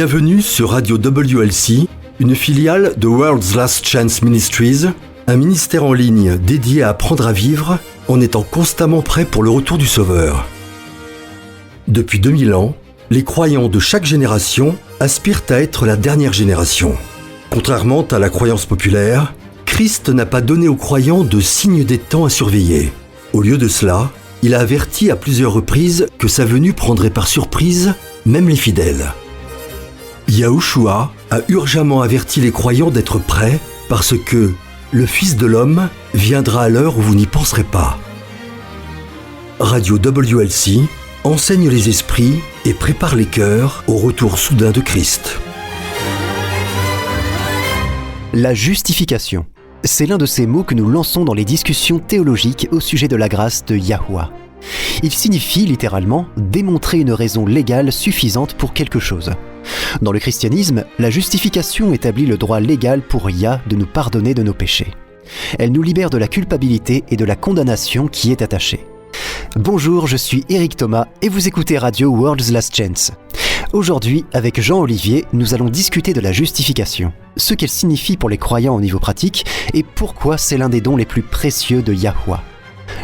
Bienvenue sur Radio WLC, une filiale de World's Last Chance Ministries, un ministère en ligne dédié à apprendre à vivre en étant constamment prêt pour le retour du Sauveur. Depuis 2000 ans, les croyants de chaque génération aspirent à être la dernière génération. Contrairement à la croyance populaire, Christ n'a pas donné aux croyants de signe des temps à surveiller. Au lieu de cela, il a averti à plusieurs reprises que sa venue prendrait par surprise même les fidèles. Yahushua a urgemment averti les croyants d'être prêts parce que le Fils de l'homme viendra à l'heure où vous n'y penserez pas. Radio WLC enseigne les esprits et prépare les cœurs au retour soudain de Christ. La justification. C'est l'un de ces mots que nous lançons dans les discussions théologiques au sujet de la grâce de Yahuwah. Il signifie littéralement démontrer une raison légale suffisante pour quelque chose. Dans le christianisme, la justification établit le droit légal pour Yah de nous pardonner de nos péchés. Elle nous libère de la culpabilité et de la condamnation qui y est attachée. Bonjour, je suis Eric Thomas et vous écoutez Radio World's Last Chance. Aujourd'hui, avec Jean-Olivier, nous allons discuter de la justification, ce qu'elle signifie pour les croyants au niveau pratique et pourquoi c'est l'un des dons les plus précieux de Yahuwah.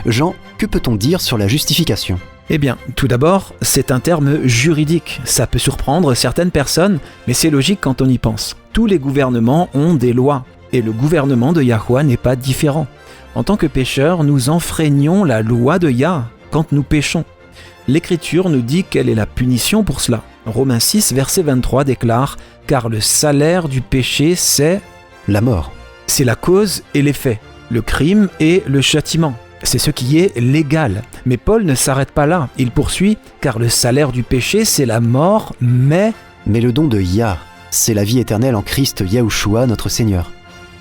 Jean, que peut-on dire sur la justification ? Eh bien, tout d'abord, c'est un terme juridique. Ça peut surprendre certaines personnes, mais c'est logique quand on y pense. Tous les gouvernements ont des lois, et le gouvernement de Yahuwah n'est pas différent. En tant que pécheurs, nous enfreignons la loi de Yah quand nous péchons. L'Écriture nous dit quelle est la punition pour cela. Romains 6, verset 23 déclare « Car le salaire du péché, c'est la mort. C'est la cause et l'effet, le crime et le châtiment. C'est ce qui est légal. » Mais Paul ne s'arrête pas là. Il poursuit « Car le salaire du péché, c'est la mort, mais... » Mais le don de Yah, c'est la vie éternelle en Christ Yahushua, notre Seigneur.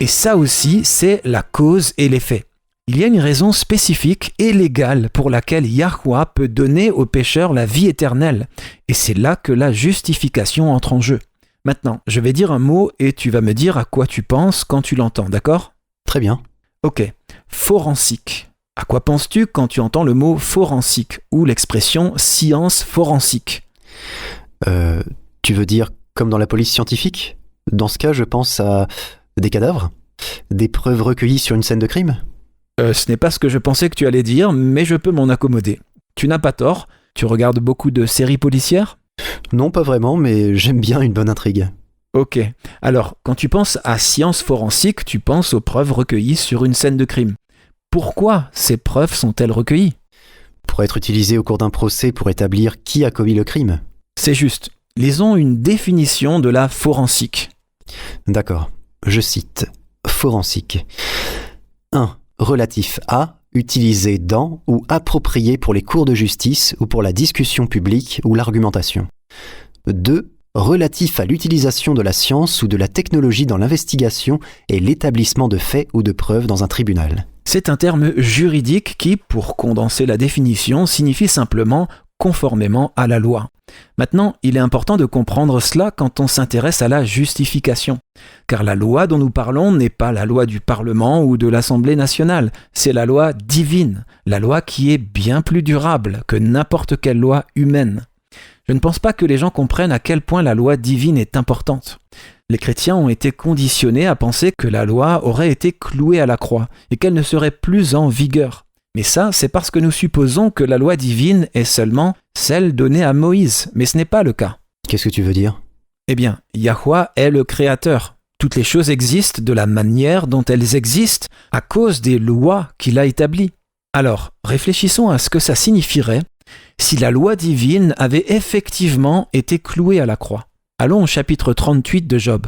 Et ça aussi, c'est la cause et l'effet. Il y a une raison spécifique et légale pour laquelle Yahuwah peut donner aux pécheurs la vie éternelle. Et c'est là que la justification entre en jeu. Maintenant, je vais dire un mot et tu vas me dire à quoi tu penses quand tu l'entends, d'accord ? Très bien. Ok, forensique. À quoi penses-tu quand tu entends le mot forensique ou l'expression science forensique ? Tu veux dire comme dans la police scientifique ? Dans ce cas, je pense à des cadavres ? Des preuves recueillies sur une scène de crime ? Ce n'est pas ce que je pensais que tu allais dire, mais je peux m'en accommoder. Tu n'as pas tort. Tu regardes beaucoup de séries policières ? Non, pas vraiment, mais j'aime bien une bonne intrigue. Ok. Alors, quand tu penses à science forensique, tu penses aux preuves recueillies sur une scène de crime. Pourquoi ces preuves sont-elles recueillies ? Pour être utilisées au cours d'un procès pour établir qui a commis le crime. C'est juste. Lisons une définition de la forensique. D'accord. Je cite. Forensique. 1. Relatif à, utilisé dans ou approprié pour les cours de justice ou pour la discussion publique ou l'argumentation. 2. Relatif à l'utilisation de la science ou de la technologie dans l'investigation et l'établissement de faits ou de preuves dans un tribunal. C'est un terme juridique qui, pour condenser la définition, signifie simplement conformément à la loi. Maintenant, il est important de comprendre cela quand on s'intéresse à la justification. Car la loi dont nous parlons n'est pas la loi du Parlement ou de l'Assemblée nationale, c'est la loi divine, la loi qui est bien plus durable que n'importe quelle loi humaine. Je ne pense pas que les gens comprennent à quel point la loi divine est importante. Les chrétiens ont été conditionnés à penser que la loi aurait été clouée à la croix et qu'elle ne serait plus en vigueur. Mais ça, c'est parce que nous supposons que la loi divine est seulement celle donnée à Moïse, mais ce n'est pas le cas. Qu'est-ce que tu veux dire ? Eh bien, Yahuwah est le Créateur. Toutes les choses existent de la manière dont elles existent à cause des lois qu'il a établies. Alors, réfléchissons à ce que ça signifierait si la loi divine avait effectivement été clouée à la croix. Allons au chapitre 38 de Job.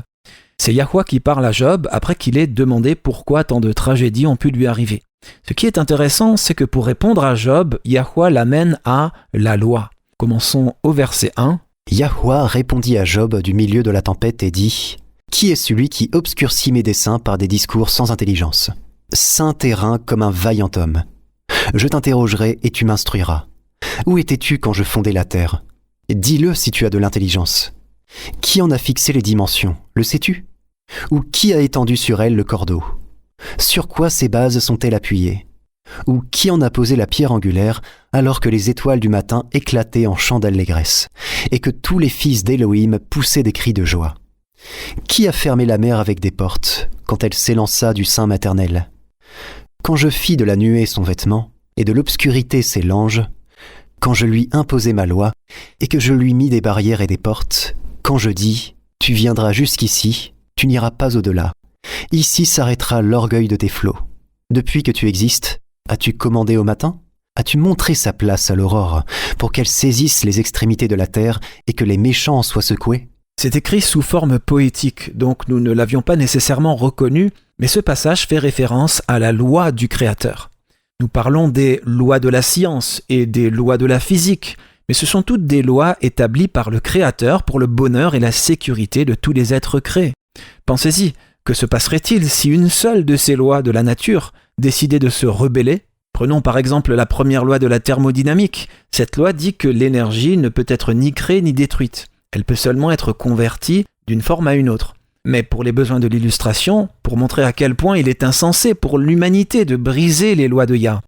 C'est Yahuwah qui parle à Job après qu'il ait demandé pourquoi tant de tragédies ont pu lui arriver. Ce qui est intéressant, c'est que pour répondre à Job, Yahuwah l'amène à la loi. Commençons au verset 1. Yahuwah répondit à Job du milieu de la tempête et dit « Qui est celui qui obscurcit mes desseins par des discours sans intelligence ? Saint terrain comme un vaillant homme. Je t'interrogerai et tu m'instruiras. Où étais-tu quand je fondais la terre ? Dis-le si tu as de l'intelligence. Qui en a fixé les dimensions ? Le sais-tu ? Ou qui a étendu sur elle le cordeau ? Sur quoi ces bases sont-elles appuyées ? Ou qui en a posé la pierre angulaire alors que les étoiles du matin éclataient en chants d'allégresse et que tous les fils d'Élohim poussaient des cris de joie? Qui a fermé la mer avec des portes quand elle s'élança du sein maternel? Quand je fis de la nuée son vêtement et de l'obscurité ses langes, quand je lui imposai ma loi et que je lui mis des barrières et des portes, quand je dis « Tu viendras jusqu'ici, tu n'iras pas au-delà. Ici s'arrêtera l'orgueil de tes flots. Depuis que tu existes, as-tu commandé au matin? As-tu montré sa place à l'aurore pour qu'elle saisisse les extrémités de la terre et que les méchants en soient secoués? » C'est écrit sous forme poétique, donc nous ne l'avions pas nécessairement reconnu, mais ce passage fait référence à la loi du Créateur. Nous parlons des lois de la science et des lois de la physique, mais ce sont toutes des lois établies par le Créateur pour le bonheur et la sécurité de tous les êtres créés. Pensez-y, que se passerait-il si une seule de ces lois de la nature décidait de se rebeller? Prenons par exemple la première loi de la thermodynamique. Cette loi dit que l'énergie ne peut être ni créée ni détruite. Elle peut seulement être convertie d'une forme à une autre. Mais pour les besoins de l'illustration, pour montrer à quel point il est insensé pour l'humanité de briser les lois de Yah,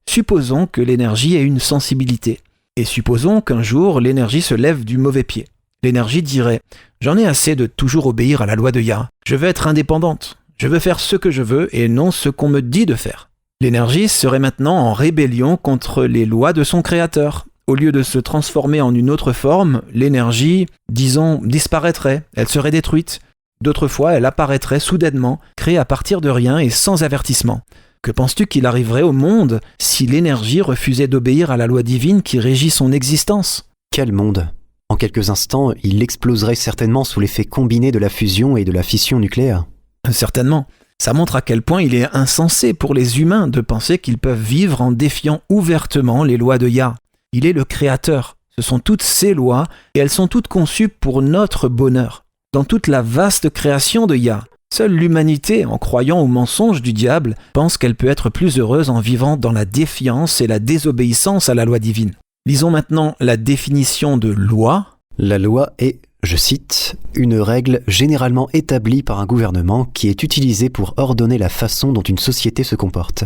supposons que l'énergie ait une sensibilité. Et supposons qu'un jour, l'énergie se lève du mauvais pied. L'énergie dirait « J'en ai assez de toujours obéir à la loi de Yah. Je veux être indépendante. Je veux faire ce que je veux et non ce qu'on me dit de faire. » L'énergie serait maintenant en rébellion contre les lois de son créateur. Au lieu de se transformer en une autre forme, l'énergie, disons, disparaîtrait, elle serait détruite. D'autres fois, elle apparaîtrait soudainement, créée à partir de rien et sans avertissement. Que penses-tu qu'il arriverait au monde si l'énergie refusait d'obéir à la loi divine qui régit son existence? Quel monde? En quelques instants, il exploserait certainement sous l'effet combiné de la fusion et de la fission nucléaire. Certainement. Ça montre à quel point il est insensé pour les humains de penser qu'ils peuvent vivre en défiant ouvertement les lois de Yah. Il est le Créateur. Ce sont toutes ses lois et elles sont toutes conçues pour notre bonheur. Dans toute la vaste création de Yah, seule l'humanité, en croyant aux mensonges du diable, pense qu'elle peut être plus heureuse en vivant dans la défiance et la désobéissance à la loi divine. Lisons maintenant la définition de loi. La loi est, je cite, « une règle généralement établie par un gouvernement qui est utilisée pour ordonner la façon dont une société se comporte. »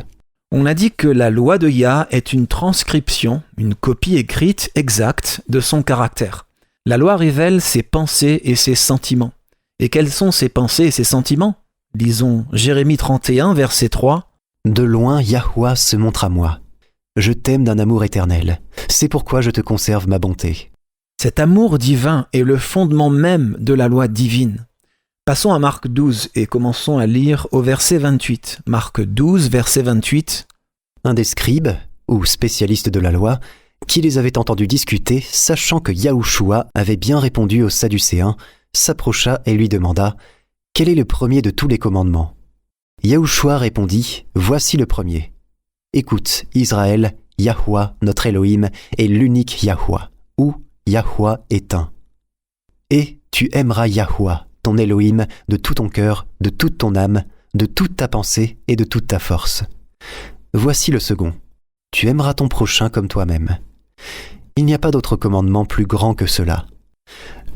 On a dit que la loi de Yah est une transcription, une copie écrite exacte de son caractère. La loi révèle ses pensées et ses sentiments. Et quels sont ses pensées et ses sentiments? Lisons Jérémie 31, verset 3. « De loin, Yahweh se montre à moi. Je t'aime d'un amour éternel. C'est pourquoi je te conserve ma bonté. » Cet amour divin est le fondement même de la loi divine. Passons à Marc 12 et commençons à lire au verset 28. Marc 12, verset 28. Un des scribes, ou spécialistes de la loi, qui les avait entendus discuter, sachant que Yahushua avait bien répondu aux Sadducéens, s'approcha et lui demanda « Quel est le premier de tous les commandements ?» Yahushua répondit « Voici le premier. Écoute, Israël, Yahweh, notre Elohim, est l'unique Yahweh, ou Yahweh est un. Et tu aimeras Yahweh, ton Elohim, de tout ton cœur, de toute ton âme, de toute ta pensée et de toute ta force. Voici le second. Tu aimeras ton prochain comme toi-même. Il n'y a pas d'autre commandement plus grand que cela. »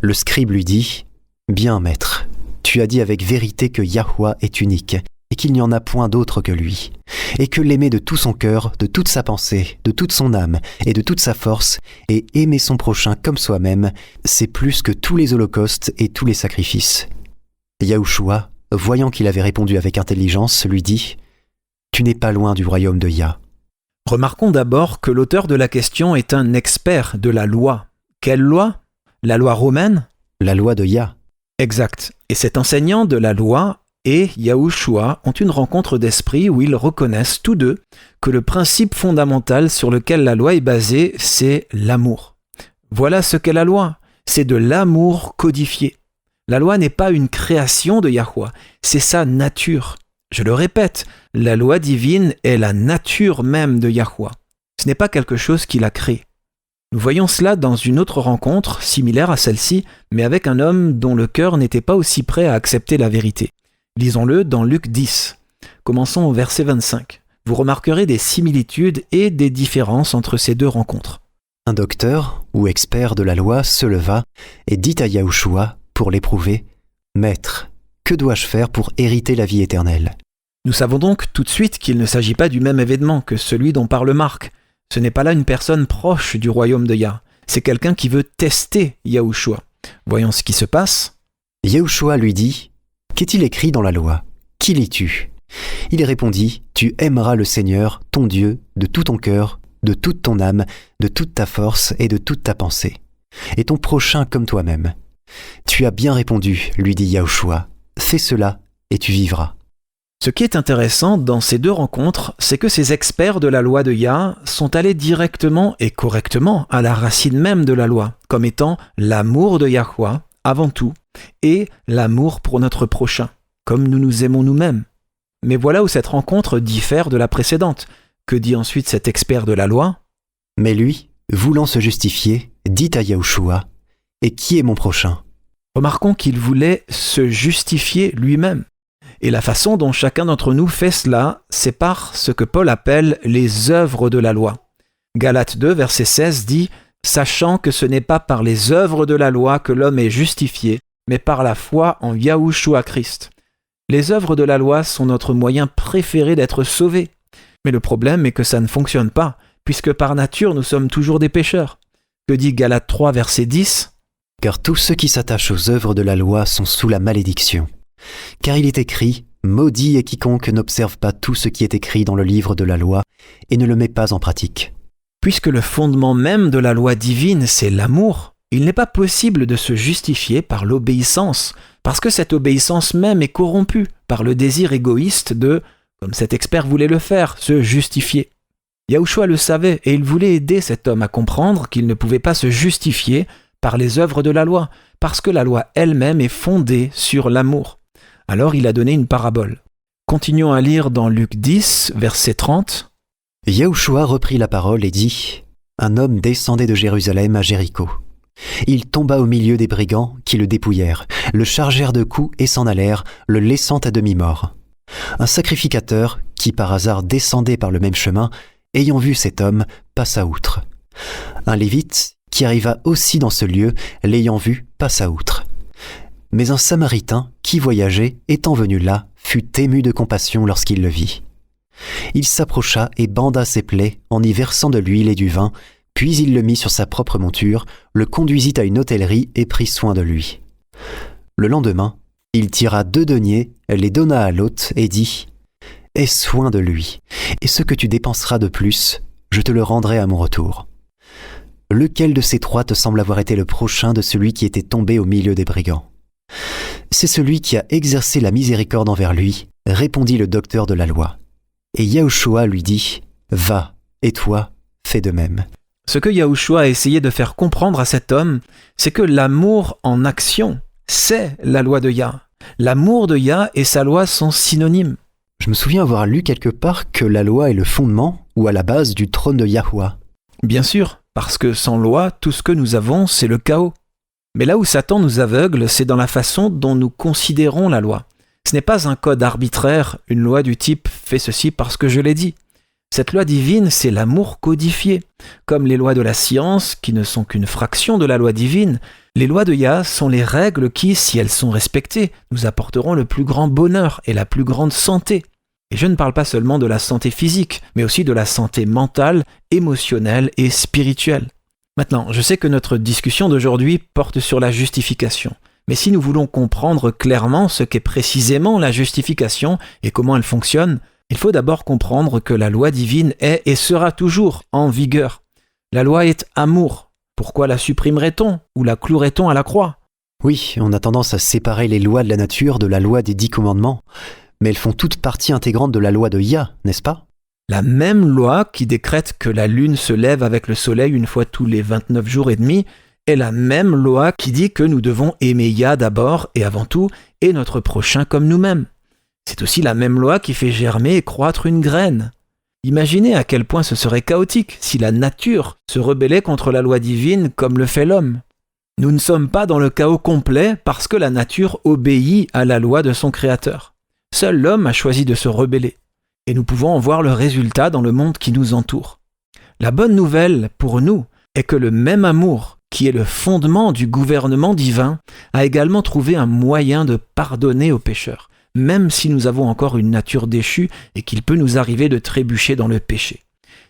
Le scribe lui dit « Bien, maître, tu as dit avec vérité que Yahweh est unique, et qu'il n'y en a point d'autre que lui, et que l'aimer de tout son cœur, de toute sa pensée, de toute son âme et de toute sa force, et aimer son prochain comme soi-même, c'est plus que tous les holocaustes et tous les sacrifices. » Yahushua, voyant qu'il avait répondu avec intelligence, lui dit « Tu n'es pas loin du royaume de Yah. » Remarquons d'abord que l'auteur de la question est un expert de la loi. Quelle loi? La loi romaine? La loi de Yah. Exact. Et cet enseignant de la loi et Yahushua ont une rencontre d'esprit où ils reconnaissent tous deux que le principe fondamental sur lequel la loi est basée, c'est l'amour. Voilà ce qu'est la loi. C'est de l'amour codifié. La loi n'est pas une création de Yahweh, c'est sa nature. Je le répète, la loi divine est la nature même de Yahweh. Ce n'est pas quelque chose qu'il a créé. Nous voyons cela dans une autre rencontre, similaire à celle-ci, mais avec un homme dont le cœur n'était pas aussi prêt à accepter la vérité. Lisons-le dans Luc 10. Commençons au verset 25. Vous remarquerez des similitudes et des différences entre ces deux rencontres. Un docteur, ou expert de la loi, se leva et dit à Yahushua, pour l'éprouver, « Maître, que dois-je faire pour hériter la vie éternelle ?» Nous savons donc tout de suite qu'il ne s'agit pas du même événement que celui dont parle Marc. Ce n'est pas là une personne proche du royaume de Yah. C'est quelqu'un qui veut tester Yahushua. Voyons ce qui se passe. Yahushua lui dit « Qu'est-il écrit dans la loi? Qui lis-tu » Il répondit « Tu aimeras le Seigneur, ton Dieu, de tout ton cœur, de toute ton âme, de toute ta force et de toute ta pensée, et ton prochain comme toi-même. » Tu as bien répondu, lui dit Yahushua. Fais cela et tu vivras. Ce qui est intéressant dans ces deux rencontres, c'est que ces experts de la loi de Yah sont allés directement et correctement à la racine même de la loi, comme étant l'amour de Yahweh avant tout, et l'amour pour notre prochain, comme nous nous aimons nous-mêmes. Mais voilà où cette rencontre diffère de la précédente. Que dit ensuite cet expert de la loi? Mais lui, voulant se justifier, dit à Yahushua, « Et qui est mon prochain ?» Remarquons qu'il voulait se justifier lui-même. Et la façon dont chacun d'entre nous fait cela, c'est par ce que Paul appelle les œuvres de la loi. Galates 2, verset 16 dit « Sachant que ce n'est pas par les œuvres de la loi que l'homme est justifié, mais par la foi en Yahushua Christ. » Les œuvres de la loi sont notre moyen préféré d'être sauvés. Mais le problème est que ça ne fonctionne pas, puisque par nature nous sommes toujours des pécheurs. Que dit Galates 3, verset 10 ? Car tous ceux qui s'attachent aux œuvres de la loi sont sous la malédiction. Car il est écrit, maudit est quiconque n'observe pas tout ce qui est écrit dans le livre de la loi et ne le met pas en pratique. Puisque le fondement même de la loi divine, c'est l'amour, il n'est pas possible de se justifier par l'obéissance, parce que cette obéissance même est corrompue par le désir égoïste de, comme cet expert voulait le faire, se justifier. Yahushua le savait et il voulait aider cet homme à comprendre qu'il ne pouvait pas se justifier par les œuvres de la loi, parce que la loi elle-même est fondée sur l'amour. Alors il a donné une parabole. Continuons à lire dans Luc 10, verset 30. Yahushua reprit la parole et dit « Un homme descendait de Jérusalem à Jéricho. Il tomba au milieu des brigands qui le dépouillèrent, le chargèrent de coups et s'en allèrent, le laissant à demi-mort. Un sacrificateur, qui par hasard descendait par le même chemin, ayant vu cet homme, passa outre. Un lévite, qui arriva aussi dans ce lieu, l'ayant vu, passa outre. Mais un Samaritain, qui voyageait, étant venu là, fut ému de compassion lorsqu'il le vit. Il s'approcha et banda ses plaies en y versant de l'huile et du vin, puis il le mit sur sa propre monture, le conduisit à une hôtellerie et prit soin de lui. Le lendemain, il tira 2 deniers, les donna à l'hôte et dit « Aie soin de lui, et ce que tu dépenseras de plus, je te le rendrai à mon retour. » Lequel de ces 3 te semble avoir été le prochain de celui qui était tombé au milieu des brigands? C'est celui qui a exercé la miséricorde envers lui, répondit le docteur de la loi. Et Yahushua lui dit « Va, et toi, fais de même. » Ce que Yahushua a essayé de faire comprendre à cet homme, c'est que l'amour en action, c'est la loi de Yah. L'amour de Yah et sa loi sont synonymes. Je me souviens avoir lu quelque part que la loi est le fondement ou à la base du trône de Yahweh. Bien sûr, parce que sans loi, tout ce que nous avons, c'est le chaos. Mais là où Satan nous aveugle, c'est dans la façon dont nous considérons la loi. Ce n'est pas un code arbitraire, une loi du type « fais ceci parce que je l'ai dit ». Cette loi divine, c'est l'amour codifié. Comme les lois de la science, qui ne sont qu'une fraction de la loi divine, les lois de Yah sont les règles qui, si elles sont respectées, nous apporteront le plus grand bonheur et la plus grande santé. Et je ne parle pas seulement de la santé physique, mais aussi de la santé mentale, émotionnelle et spirituelle. Maintenant, je sais que notre discussion d'aujourd'hui porte sur la justification. Mais si nous voulons comprendre clairement ce qu'est précisément la justification et comment elle fonctionne, il faut d'abord comprendre que la loi divine est et sera toujours en vigueur. La loi est amour. Pourquoi la supprimerait-on ou la clouerait-on à la croix? Oui, on a tendance à séparer les lois de la nature de la loi des 10 commandements, mais elles font toute partie intégrante de la loi de Yah, n'est-ce pas? La même loi qui décrète que la lune se lève avec le soleil une fois tous les 29 jours et demi est la même loi qui dit que nous devons aimer Yah d'abord et avant tout et notre prochain comme nous-mêmes. C'est aussi la même loi qui fait germer et croître une graine. Imaginez à quel point ce serait chaotique si la nature se rebellait contre la loi divine comme le fait l'homme. Nous ne sommes pas dans le chaos complet parce que la nature obéit à la loi de son créateur. Seul l'homme a choisi de se rebeller. Et nous pouvons en voir le résultat dans le monde qui nous entoure. La bonne nouvelle pour nous est que le même amour, qui est le fondement du gouvernement divin, a également trouvé un moyen de pardonner aux pécheurs, même si nous avons encore une nature déchue et qu'il peut nous arriver de trébucher dans le péché.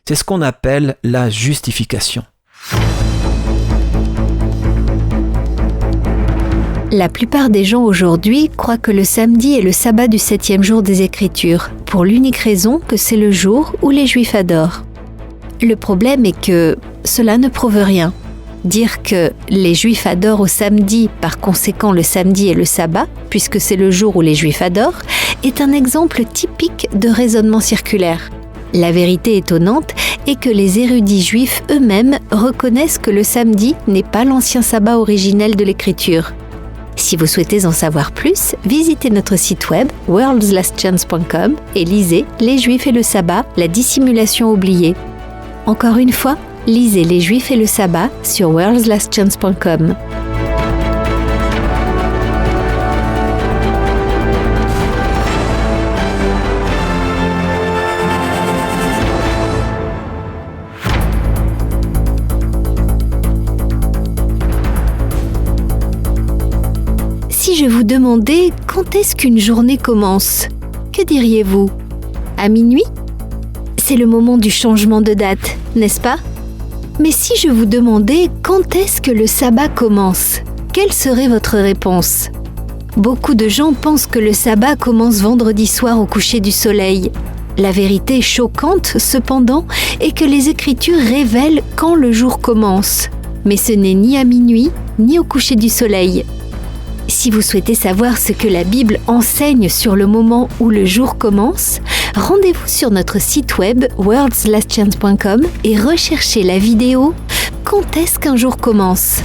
C'est ce qu'on appelle la justification. La plupart des gens aujourd'hui croient que le samedi est le sabbat du 7e jour des Écritures, pour l'unique raison que c'est le jour où les Juifs adorent. Le problème est que cela ne prouve rien. Dire que les Juifs adorent au samedi, par conséquent le samedi est le sabbat, puisque c'est le jour où les Juifs adorent, est un exemple typique de raisonnement circulaire. La vérité étonnante est que les érudits juifs eux-mêmes reconnaissent que le samedi n'est pas l'ancien sabbat originel de l'Écriture. Si vous souhaitez en savoir plus, visitez notre site web worldslastchance.com et lisez « Les Juifs et le sabbat, la dissimulation oubliée ». Encore une fois, lisez « Les Juifs et le sabbat » sur worldslastchance.com. Si je vous demandais quand est-ce qu'une journée commence, que diriez-vous ? À minuit ? C'est le moment du changement de date, n'est-ce pas ? Mais si je vous demandais quand est-ce que le sabbat commence, quelle serait votre réponse ? Beaucoup de gens pensent que le sabbat commence vendredi soir au coucher du soleil. La vérité choquante, cependant, est que les Écritures révèlent quand le jour commence. Mais ce n'est ni à minuit, ni au coucher du soleil. Si vous souhaitez savoir ce que la Bible enseigne sur le moment où le jour commence, rendez-vous sur notre site web worldslastchance.com et recherchez la vidéo « Quand est-ce qu'un jour commence ?»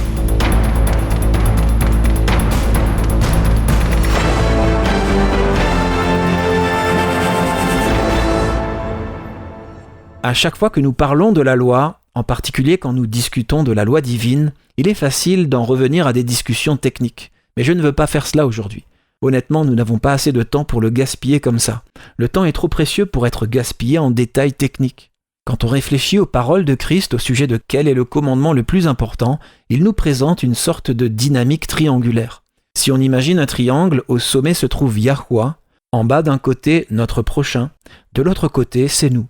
À chaque fois que nous parlons de la loi, en particulier quand nous discutons de la loi divine, il est facile d'en revenir à des discussions techniques. Mais je ne veux pas faire cela aujourd'hui. Honnêtement, nous n'avons pas assez de temps pour le gaspiller comme ça. Le temps est trop précieux pour être gaspillé en détails techniques. Quand on réfléchit aux paroles de Christ au sujet de quel est le commandement le plus important, il nous présente une sorte de dynamique triangulaire. Si on imagine un triangle, au sommet se trouve Yahuwah, en bas d'un côté notre prochain, de l'autre côté c'est nous.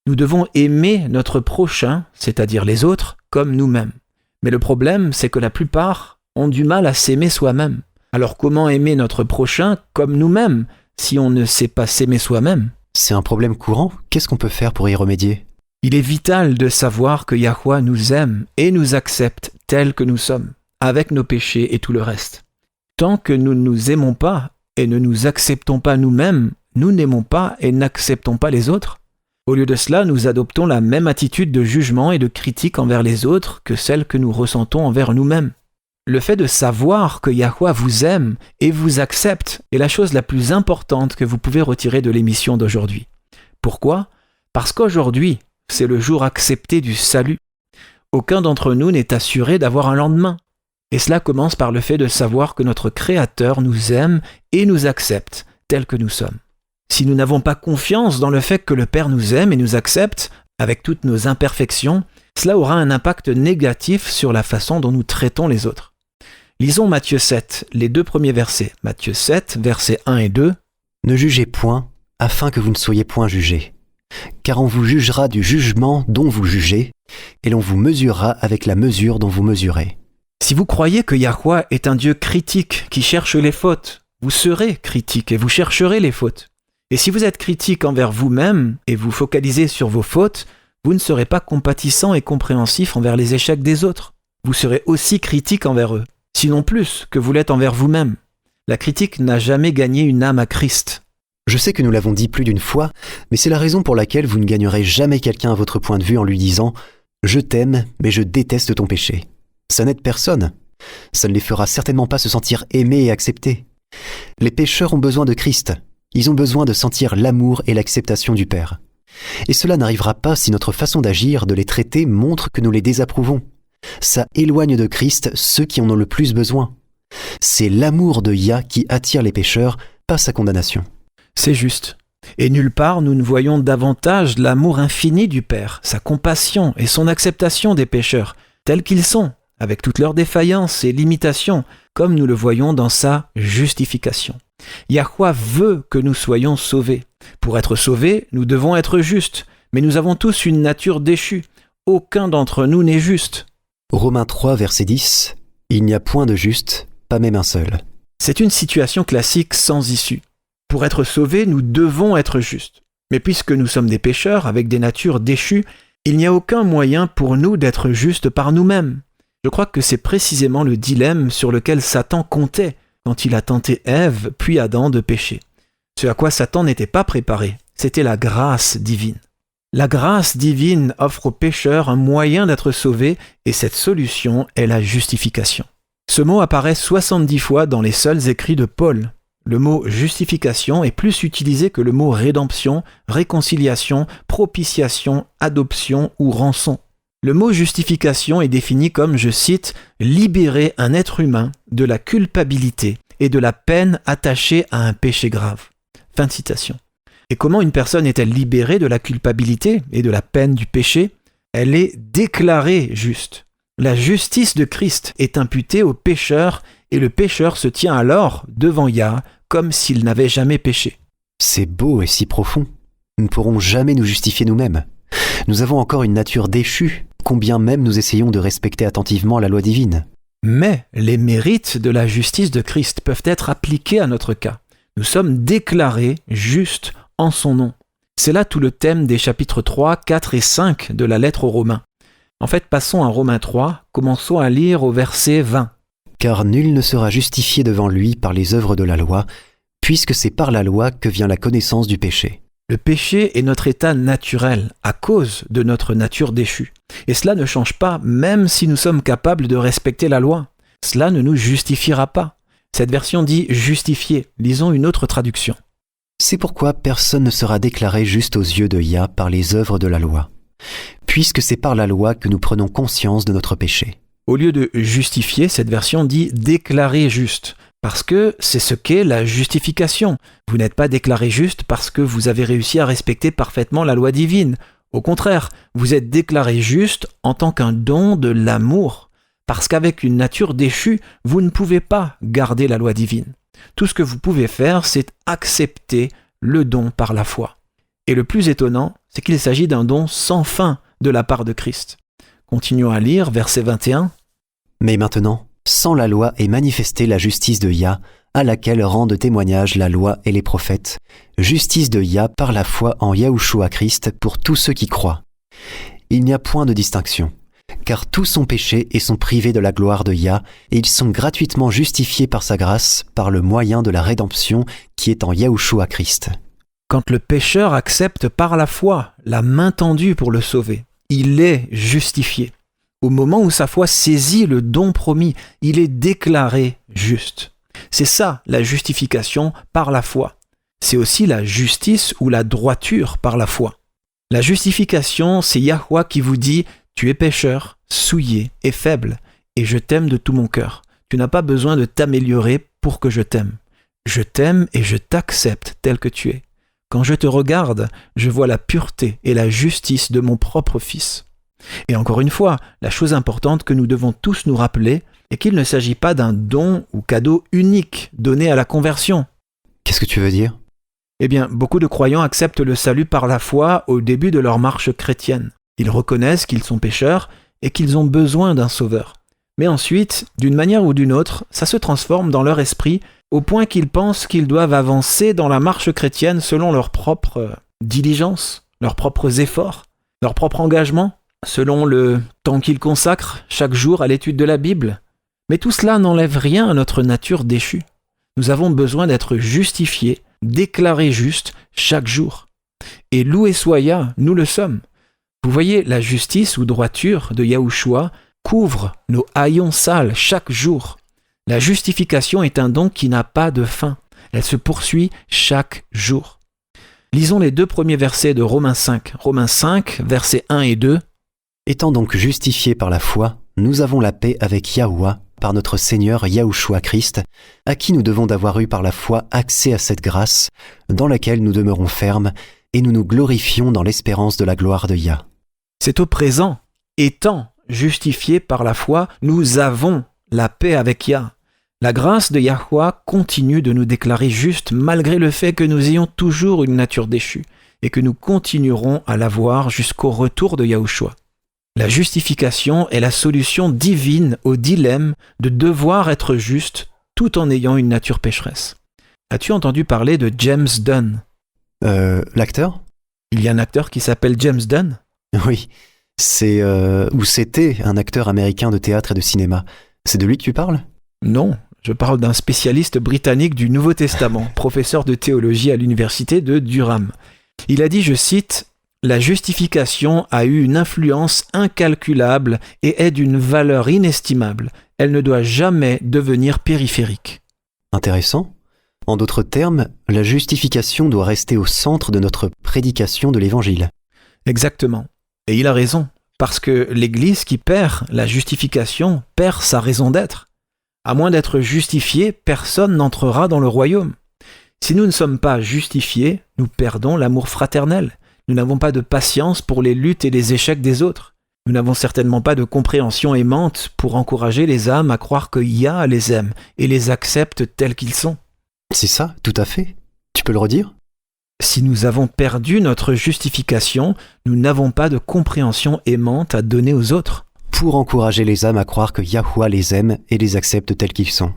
Nous devons aimer notre prochain, c'est-à-dire les autres, comme nous-mêmes. Mais le problème, c'est que la plupart ont du mal à s'aimer soi-même. Alors comment aimer notre prochain comme nous-mêmes si on ne sait pas s'aimer soi-même ? C'est un problème courant, qu'est-ce qu'on peut faire pour y remédier ? Il est vital de savoir que Yahuwah nous aime et nous accepte tels que nous sommes, avec nos péchés et tout le reste. Tant que nous ne nous aimons pas et ne nous acceptons pas nous-mêmes, nous n'aimons pas et n'acceptons pas les autres. Au lieu de cela, nous adoptons la même attitude de jugement et de critique envers les autres que celle que nous ressentons envers nous-mêmes. Le fait de savoir que Yahuwah vous aime et vous accepte est la chose la plus importante que vous pouvez retirer de l'émission d'aujourd'hui. Pourquoi ? Parce qu'aujourd'hui, c'est le jour accepté du salut. Aucun d'entre nous n'est assuré d'avoir un lendemain. Et cela commence par le fait de savoir que notre Créateur nous aime et nous accepte tels que nous sommes. Si nous n'avons pas confiance dans le fait que le Père nous aime et nous accepte, avec toutes nos imperfections, cela aura un impact négatif sur la façon dont nous traitons les autres. Lisons Matthieu 7, les 2 premiers versets. Matthieu 7, versets 1 et 2. « Ne jugez point, afin que vous ne soyez point jugés. Car on vous jugera du jugement dont vous jugez, et l'on vous mesurera avec la mesure dont vous mesurez. » Si vous croyez que Yahuwah est un Dieu critique qui cherche les fautes, vous serez critique et vous chercherez les fautes. Et si vous êtes critique envers vous-même et vous focalisez sur vos fautes, vous ne serez pas compatissant et compréhensif envers les échecs des autres. Vous serez aussi critique envers eux, sinon plus que vous l'êtes envers vous-même. La critique n'a jamais gagné une âme à Christ. Je sais que nous l'avons dit plus d'une fois, mais c'est la raison pour laquelle vous ne gagnerez jamais quelqu'un à votre point de vue en lui disant « Je t'aime, mais je déteste ton péché ». Ça n'aide personne. Ça ne les fera certainement pas se sentir aimés et acceptés. Les pécheurs ont besoin de Christ. Ils ont besoin de sentir l'amour et l'acceptation du Père. Et cela n'arrivera pas si notre façon d'agir, de les traiter, montre que nous les désapprouvons. Ça éloigne de Christ ceux qui en ont le plus besoin. C'est l'amour de Yah qui attire les pécheurs, pas sa condamnation. C'est juste. Et nulle part nous ne voyons davantage l'amour infini du Père, sa compassion et son acceptation des pécheurs, tels qu'ils sont, avec toutes leurs défaillances et limitations, comme nous le voyons dans sa justification. Yahweh veut que nous soyons sauvés. Pour être sauvés, nous devons être justes, mais nous avons tous une nature déchue. Aucun d'entre nous n'est juste. Romains 3, verset 10. Il n'y a point de juste, pas même un seul. C'est une situation classique sans issue. Pour être sauvés, nous devons être justes. Mais puisque nous sommes des pécheurs avec des natures déchues, il n'y a aucun moyen pour nous d'être justes par nous-mêmes. Je crois que c'est précisément le dilemme sur lequel Satan comptait quand il a tenté Ève puis Adam de pécher. Ce à quoi Satan n'était pas préparé, c'était la grâce divine. La grâce divine offre aux pécheurs un moyen d'être sauvés et cette solution est la justification. Ce mot apparaît 70 fois dans les seuls écrits de Paul. Le mot justification est plus utilisé que le mot rédemption, réconciliation, propitiation, adoption ou rançon. Le mot justification est défini comme, je cite, « libérer un être humain de la culpabilité et de la peine attachée à un péché grave ». Fin de citation. Et comment une personne est-elle libérée de la culpabilité et de la peine du péché ? Elle est déclarée juste. La justice de Christ est imputée au pécheur et le pécheur se tient alors devant Yah comme s'il n'avait jamais péché. C'est beau et si profond. Nous ne pourrons jamais nous justifier nous-mêmes. Nous avons encore une nature déchue, combien même nous essayons de respecter attentivement la loi divine. Mais les mérites de la justice de Christ peuvent être appliqués à notre cas. Nous sommes déclarés justes en son nom. C'est là tout le thème des chapitres 3, 4 et 5 de la lettre aux Romains. En fait, passons à Romains 3, commençons à lire au verset 20. « Car nul ne sera justifié devant lui par les œuvres de la loi, puisque c'est par la loi que vient la connaissance du péché. » Le péché est notre état naturel, à cause de notre nature déchue. Et cela ne change pas, même si nous sommes capables de respecter la loi. Cela ne nous justifiera pas. Cette version dit « justifié ». Lisons une autre traduction. C'est pourquoi personne ne sera déclaré juste aux yeux de Yah par les œuvres de la loi, puisque c'est par la loi que nous prenons conscience de notre péché. Au lieu de justifier, cette version dit « déclarer juste ». Parce que c'est ce qu'est la justification. Vous n'êtes pas déclaré juste parce que vous avez réussi à respecter parfaitement la loi divine. Au contraire, vous êtes déclaré juste en tant qu'un don de l'amour. Parce qu'avec une nature déchue, vous ne pouvez pas garder la loi divine. Tout ce que vous pouvez faire, c'est accepter le don par la foi. Et le plus étonnant, c'est qu'il s'agit d'un don sans fin de la part de Christ. Continuons à lire, verset 21. « Mais maintenant, sans la loi est manifestée la justice de Yah, à laquelle rendent témoignage la loi et les prophètes. Justice de Yah par la foi en Yahushua Christ pour tous ceux qui croient. Il n'y a point de distinction, car tous sont péchés et sont privés de la gloire de Yah, et ils sont gratuitement justifiés par sa grâce, par le moyen de la rédemption qui est en Yahushua Christ. » Quand le pécheur accepte par la foi la main tendue pour le sauver, il est justifié. Au moment où sa foi saisit le don promis, il est déclaré juste. C'est ça la justification par la foi. C'est aussi la justice ou la droiture par la foi. La justification, c'est Yahweh qui vous dit « Tu es pécheur, souillé et faible, et je t'aime de tout mon cœur. Tu n'as pas besoin de t'améliorer pour que je t'aime. Je t'aime et je t'accepte tel que tu es. Quand je te regarde, je vois la pureté et la justice de mon propre Fils. » Et encore une fois, la chose importante que nous devons tous nous rappeler est qu'il ne s'agit pas d'un don ou cadeau unique donné à la conversion. Qu'est-ce que tu veux dire ? Eh bien, beaucoup de croyants acceptent le salut par la foi au début de leur marche chrétienne. Ils reconnaissent qu'ils sont pécheurs et qu'ils ont besoin d'un sauveur. Mais ensuite, d'une manière ou d'une autre, ça se transforme dans leur esprit au point qu'ils pensent qu'ils doivent avancer dans la marche chrétienne selon leur propre diligence, leurs propres efforts, leur propre engagement, selon le temps qu'ils consacrent chaque jour à l'étude de la Bible. Mais tout cela n'enlève rien à notre nature déchue. Nous avons besoin d'être justifiés, déclarés justes chaque jour. Et loué soit Yah, nous le sommes. Vous voyez, la justice ou droiture de Yahushua couvre nos haillons sales chaque jour. La justification est un don qui n'a pas de fin. Elle se poursuit chaque jour. Lisons les 2 premiers versets de Romains 5. Romains 5, versets 1 et 2. Étant donc justifiés par la foi, nous avons la paix avec Yahweh par notre Seigneur Yahushua Christ, à qui nous devons d'avoir eu par la foi accès à cette grâce, dans laquelle nous demeurons fermes, et nous nous glorifions dans l'espérance de la gloire de Yah. C'est au présent, étant justifiés par la foi, nous avons la paix avec Yah. La grâce de Yahweh continue de nous déclarer justes malgré le fait que nous ayons toujours une nature déchue et que nous continuerons à l'avoir jusqu'au retour de Yahushua. La justification est la solution divine au dilemme de devoir être juste tout en ayant une nature pécheresse. As-tu entendu parler de James Dunn ? L'acteur ? Il y a un acteur qui s'appelle James Dunn ? Oui, c'était un acteur américain de théâtre et de cinéma. C'est de lui que tu parles ? Non, je parle d'un spécialiste britannique du Nouveau Testament, professeur de théologie à l'université de Durham. Il a dit, je cite, « La justification a eu une influence incalculable et est d'une valeur inestimable. Elle ne doit jamais devenir périphérique. » Intéressant. En d'autres termes, la justification doit rester au centre de notre prédication de l'Évangile. Exactement. Et il a raison, parce que l'Église qui perd la justification perd sa raison d'être. À moins d'être justifié, personne n'entrera dans le royaume. Si nous ne sommes pas justifiés, nous perdons l'amour fraternel. Nous n'avons pas de patience pour les luttes et les échecs des autres. Nous n'avons certainement pas de compréhension aimante pour encourager les âmes à croire que Yah les aime et les accepte tels qu'ils sont. C'est ça, tout à fait. Tu peux le redire ? Si nous avons perdu notre justification, nous n'avons pas de compréhension aimante à donner aux autres. Pour encourager les âmes à croire que Yahweh les aime et les accepte tels qu'ils sont.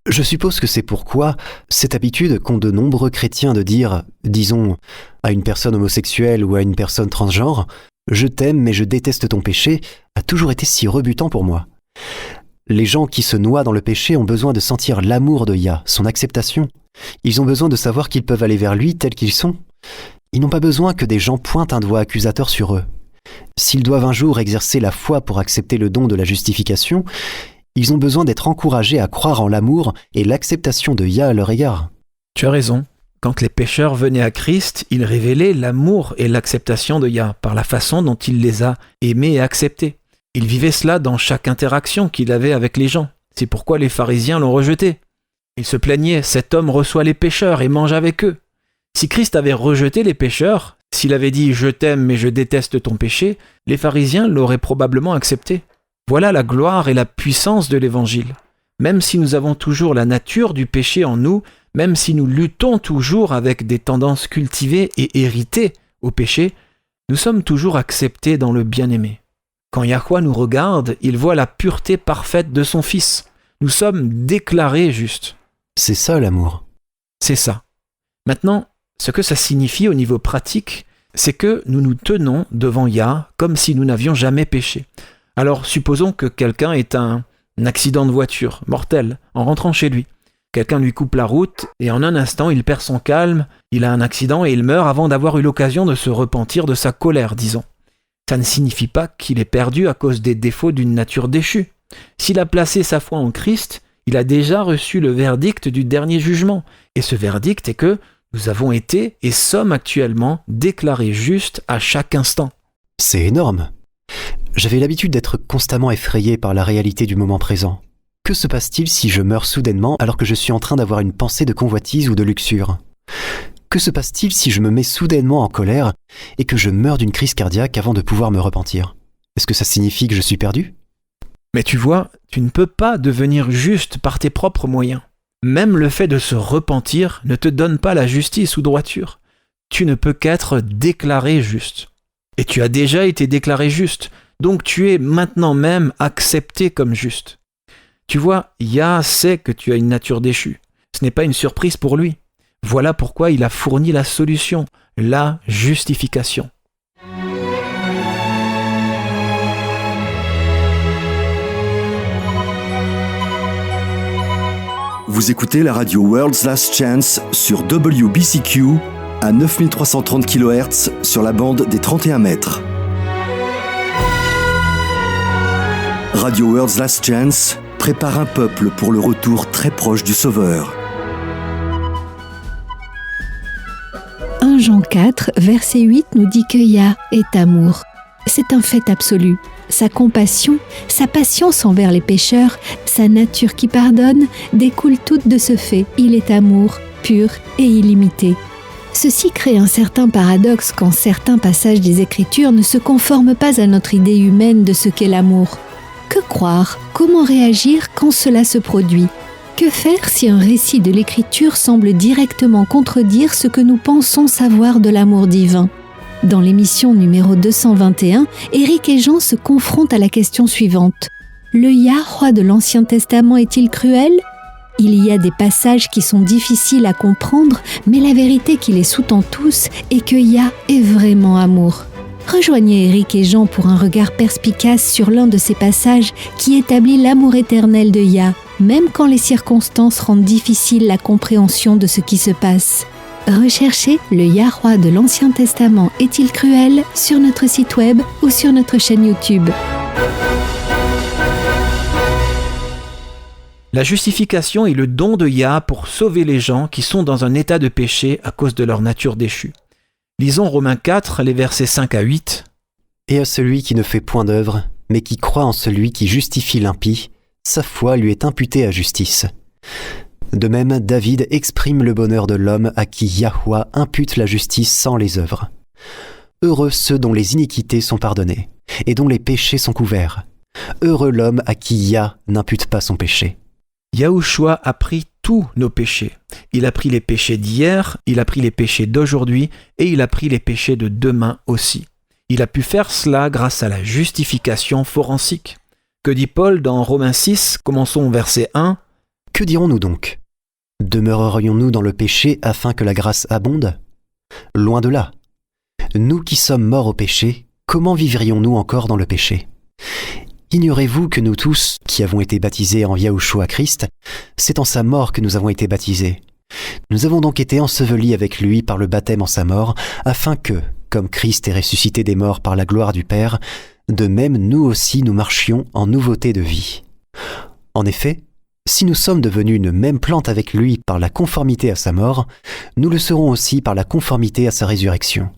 Je suppose que c'est pourquoi cette habitude qu'ont de nombreux chrétiens de dire, disons, à une personne homosexuelle ou à une personne transgenre, « Je t'aime mais je déteste ton péché », a toujours été si rebutant pour moi. Les gens qui se noient dans le péché ont besoin de sentir l'amour de Yah, son acceptation. Ils ont besoin de savoir qu'ils peuvent aller vers lui tels qu'ils sont. Ils n'ont pas besoin que des gens pointent un doigt accusateur sur eux. S'ils doivent un jour exercer la foi pour accepter le don de la justification, ils ont besoin d'être encouragés à croire en l'amour et l'acceptation de Yah à leur égard. Tu as raison. Quand les pécheurs venaient à Christ, ils révélaient l'amour et l'acceptation de Yah par la façon dont il les a aimés et acceptés. Il vivait cela dans chaque interaction qu'il avait avec les gens. C'est pourquoi les pharisiens l'ont rejeté. Ils se plaignaient, cet homme reçoit les pécheurs et mange avec eux. Si Christ avait rejeté les pécheurs, s'il avait dit « je t'aime mais je déteste ton péché », les pharisiens l'auraient probablement accepté. Voilà la gloire et la puissance de l'Évangile. Même si nous avons toujours la nature du péché en nous, même si nous luttons toujours avec des tendances cultivées et héritées au péché, nous sommes toujours acceptés dans le bien-aimé. Quand Yahweh nous regarde, il voit la pureté parfaite de son Fils. Nous sommes déclarés justes. C'est ça l'amour. C'est ça. Maintenant, ce que ça signifie au niveau pratique, c'est que nous nous tenons devant Yah comme si nous n'avions jamais péché. Alors, supposons que quelqu'un ait un accident de voiture mortel en rentrant chez lui. Quelqu'un lui coupe la route et en un instant, il perd son calme, il a un accident et il meurt avant d'avoir eu l'occasion de se repentir de sa colère, disons. Ça ne signifie pas qu'il est perdu à cause des défauts d'une nature déchue. S'il a placé sa foi en Christ, il a déjà reçu le verdict du dernier jugement. Et ce verdict est que nous avons été et sommes actuellement déclarés justes à chaque instant. C'est énorme. J'avais l'habitude d'être constamment effrayé par la réalité du moment présent. Que se passe-t-il si je meurs soudainement alors que je suis en train d'avoir une pensée de convoitise ou de luxure ? Que se passe-t-il si je me mets soudainement en colère et que je meurs d'une crise cardiaque avant de pouvoir me repentir ? Est-ce que ça signifie que je suis perdu ? Mais tu vois, tu ne peux pas devenir juste par tes propres moyens. Même le fait de se repentir ne te donne pas la justice ou droiture. Tu ne peux qu'être déclaré juste. Et tu as déjà été déclaré juste, donc tu es maintenant même accepté comme juste. Tu vois, Yah sait que tu as une nature déchue. Ce n'est pas une surprise pour lui. Voilà pourquoi il a fourni la solution, la justification. Vous écoutez la radio World's Last Chance sur WBCQ à 9330 kHz sur la bande des 31 mètres. Radio World's Last Chance prépare un peuple pour le retour très proche du Sauveur. 1 Jean 4, verset 8 nous dit que Yah est amour. C'est un fait absolu. Sa compassion, sa patience envers les pécheurs, sa nature qui pardonne, découlent toutes de ce fait. Il est amour, pur et illimité. Ceci crée un certain paradoxe quand certains passages des Écritures ne se conforment pas à notre idée humaine de ce qu'est l'amour. Que Que croire? Comment réagir quand cela se produit? Que faire si un récit de l'Écriture semble directement contredire ce que nous pensons savoir de l'amour divin? Dans l'émission numéro 221, Éric et Jean se confrontent à la question suivante. Le Yahweh de l'Ancien Testament est-il cruel? Il y a des passages qui sont difficiles à comprendre, mais la vérité qui les sous-tend tous est que Yah est vraiment amour. Rejoignez Éric et Jean pour un regard perspicace sur l'un de ces passages qui établit l'amour éternel de Yah, même quand les circonstances rendent difficile la compréhension de ce qui se passe. Recherchez le Yahweh de l'Ancien Testament est-il cruel sur notre site web ou sur notre chaîne YouTube. La justification est le don de Yah pour sauver les gens qui sont dans un état de péché à cause de leur nature déchue. Lisons Romains 4, les versets 5 à 8. « Et à celui qui ne fait point d'œuvre, mais qui croit en celui qui justifie l'impie, sa foi lui est imputée à justice. » De même, David exprime le bonheur de l'homme à qui Yahweh impute la justice sans les œuvres. Heureux ceux dont les iniquités sont pardonnées, et dont les péchés sont couverts. Heureux l'homme à qui Yah n'impute pas son péché. Yahushua a pris tous nos péchés. Il a pris les péchés d'hier, il a pris les péchés d'aujourd'hui, et il a pris les péchés de demain aussi. Il a pu faire cela grâce à la justification forensique. Que dit Paul dans Romains 6, commençons au verset 1. Que dirons-nous donc? Demeurerions-nous dans le péché afin que la grâce abonde? Loin de là. Nous qui sommes morts au péché, comment vivrions-nous encore dans le péché? Ignorez-vous que nous tous, qui avons été baptisés en Yahushua Christ, c'est en sa mort que nous avons été baptisés. Nous avons donc été ensevelis avec lui par le baptême en sa mort, afin que, comme Christ est ressuscité des morts par la gloire du Père, de même nous aussi nous marchions en nouveauté de vie. En effet, si nous sommes devenus une même plante avec lui par la conformité à sa mort, nous le serons aussi par la conformité à sa résurrection,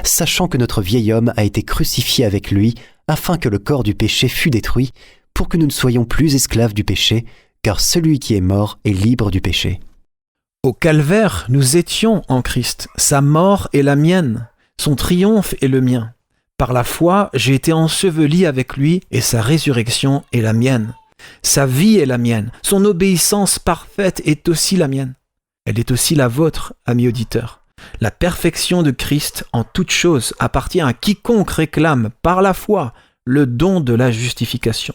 sachant que notre vieil homme a été crucifié avec lui afin que le corps du péché fût détruit, pour que nous ne soyons plus esclaves du péché, car celui qui est mort est libre du péché. Au calvaire, nous étions en Christ. Sa mort est la mienne, son triomphe est le mien. Par la foi, j'ai été enseveli avec lui et sa résurrection est la mienne. Sa vie est la mienne, son obéissance parfaite est aussi la mienne. Elle est aussi la vôtre, amis auditeurs. La perfection de Christ en toutes choses appartient à quiconque réclame par la foi le don de la justification.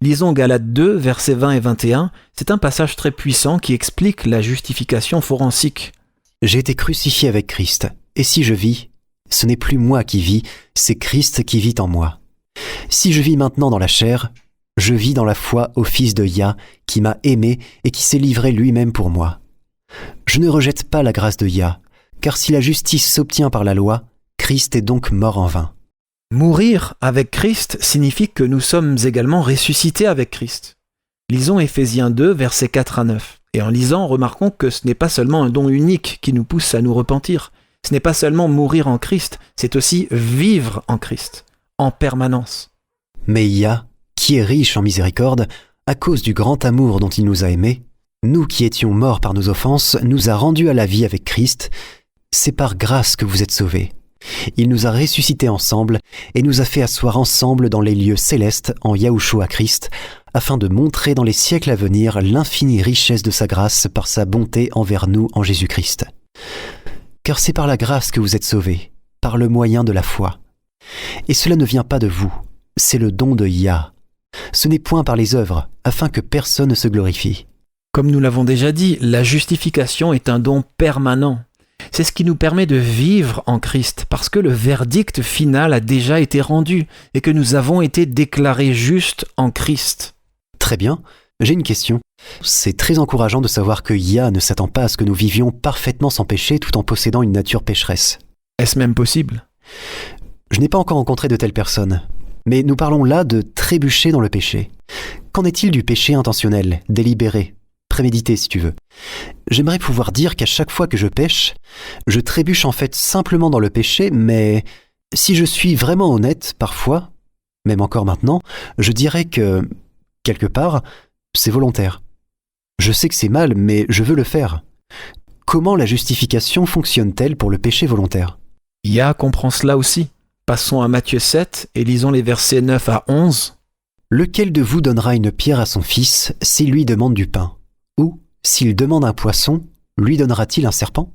Lisons Galates 2, versets 20 et 21. C'est un passage très puissant qui explique la justification forensique. « J'ai été crucifié avec Christ, et si je vis, ce n'est plus moi qui vis, c'est Christ qui vit en moi. Si je vis maintenant dans la chair, je vis dans la foi au Fils de Yah qui m'a aimé et qui s'est livré lui-même pour moi. Je ne rejette pas la grâce de Yah, car si la justice s'obtient par la loi, Christ est donc mort en vain. » Mourir avec Christ signifie que nous sommes également ressuscités avec Christ. Lisons Éphésiens 2, versets 4 à 9. Et en lisant, remarquons que ce n'est pas seulement un don unique qui nous pousse à nous repentir. Ce n'est pas seulement mourir en Christ, c'est aussi vivre en Christ, en permanence. Mais Yah, qui est riche en miséricorde, à cause du grand amour dont il nous a aimés, nous qui étions morts par nos offenses, nous a rendus à la vie avec Christ. C'est par grâce que vous êtes sauvés. Il nous a ressuscités ensemble et nous a fait asseoir ensemble dans les lieux célestes en Yahushua Christ, afin de montrer dans les siècles à venir l'infinie richesse de sa grâce par sa bonté envers nous en Jésus-Christ. Car c'est par la grâce que vous êtes sauvés, par le moyen de la foi. Et cela ne vient pas de vous, c'est le don de Yah. Ce n'est point par les œuvres, afin que personne ne se glorifie. Comme nous l'avons déjà dit, la justification est un don permanent. C'est ce qui nous permet de vivre en Christ, parce que le verdict final a déjà été rendu et que nous avons été déclarés justes en Christ. Très bien, j'ai une question. C'est très encourageant de savoir que Yah ne s'attend pas à ce que nous vivions parfaitement sans péché tout en possédant une nature pécheresse. Est-ce même possible? Je n'ai pas encore rencontré de telles personnes, mais nous parlons là de trébucher dans le péché. Qu'en est-il du péché intentionnel, délibéré, prémédité si tu veux? J'aimerais pouvoir dire qu'à chaque fois que je pêche, je trébuche en fait simplement dans le péché, mais si je suis vraiment honnête, parfois, même encore maintenant, je dirais que, quelque part, c'est volontaire. Je sais que c'est mal, mais je veux le faire. Comment la justification fonctionne-t-elle pour le péché volontaire? Yah comprend cela aussi. Passons à Matthieu 7 et lisons les versets 9 à 11. Lequel de vous donnera une pierre à son fils s'il lui demande du pain? Ou, s'il demande un poisson, lui donnera-t-il un serpent?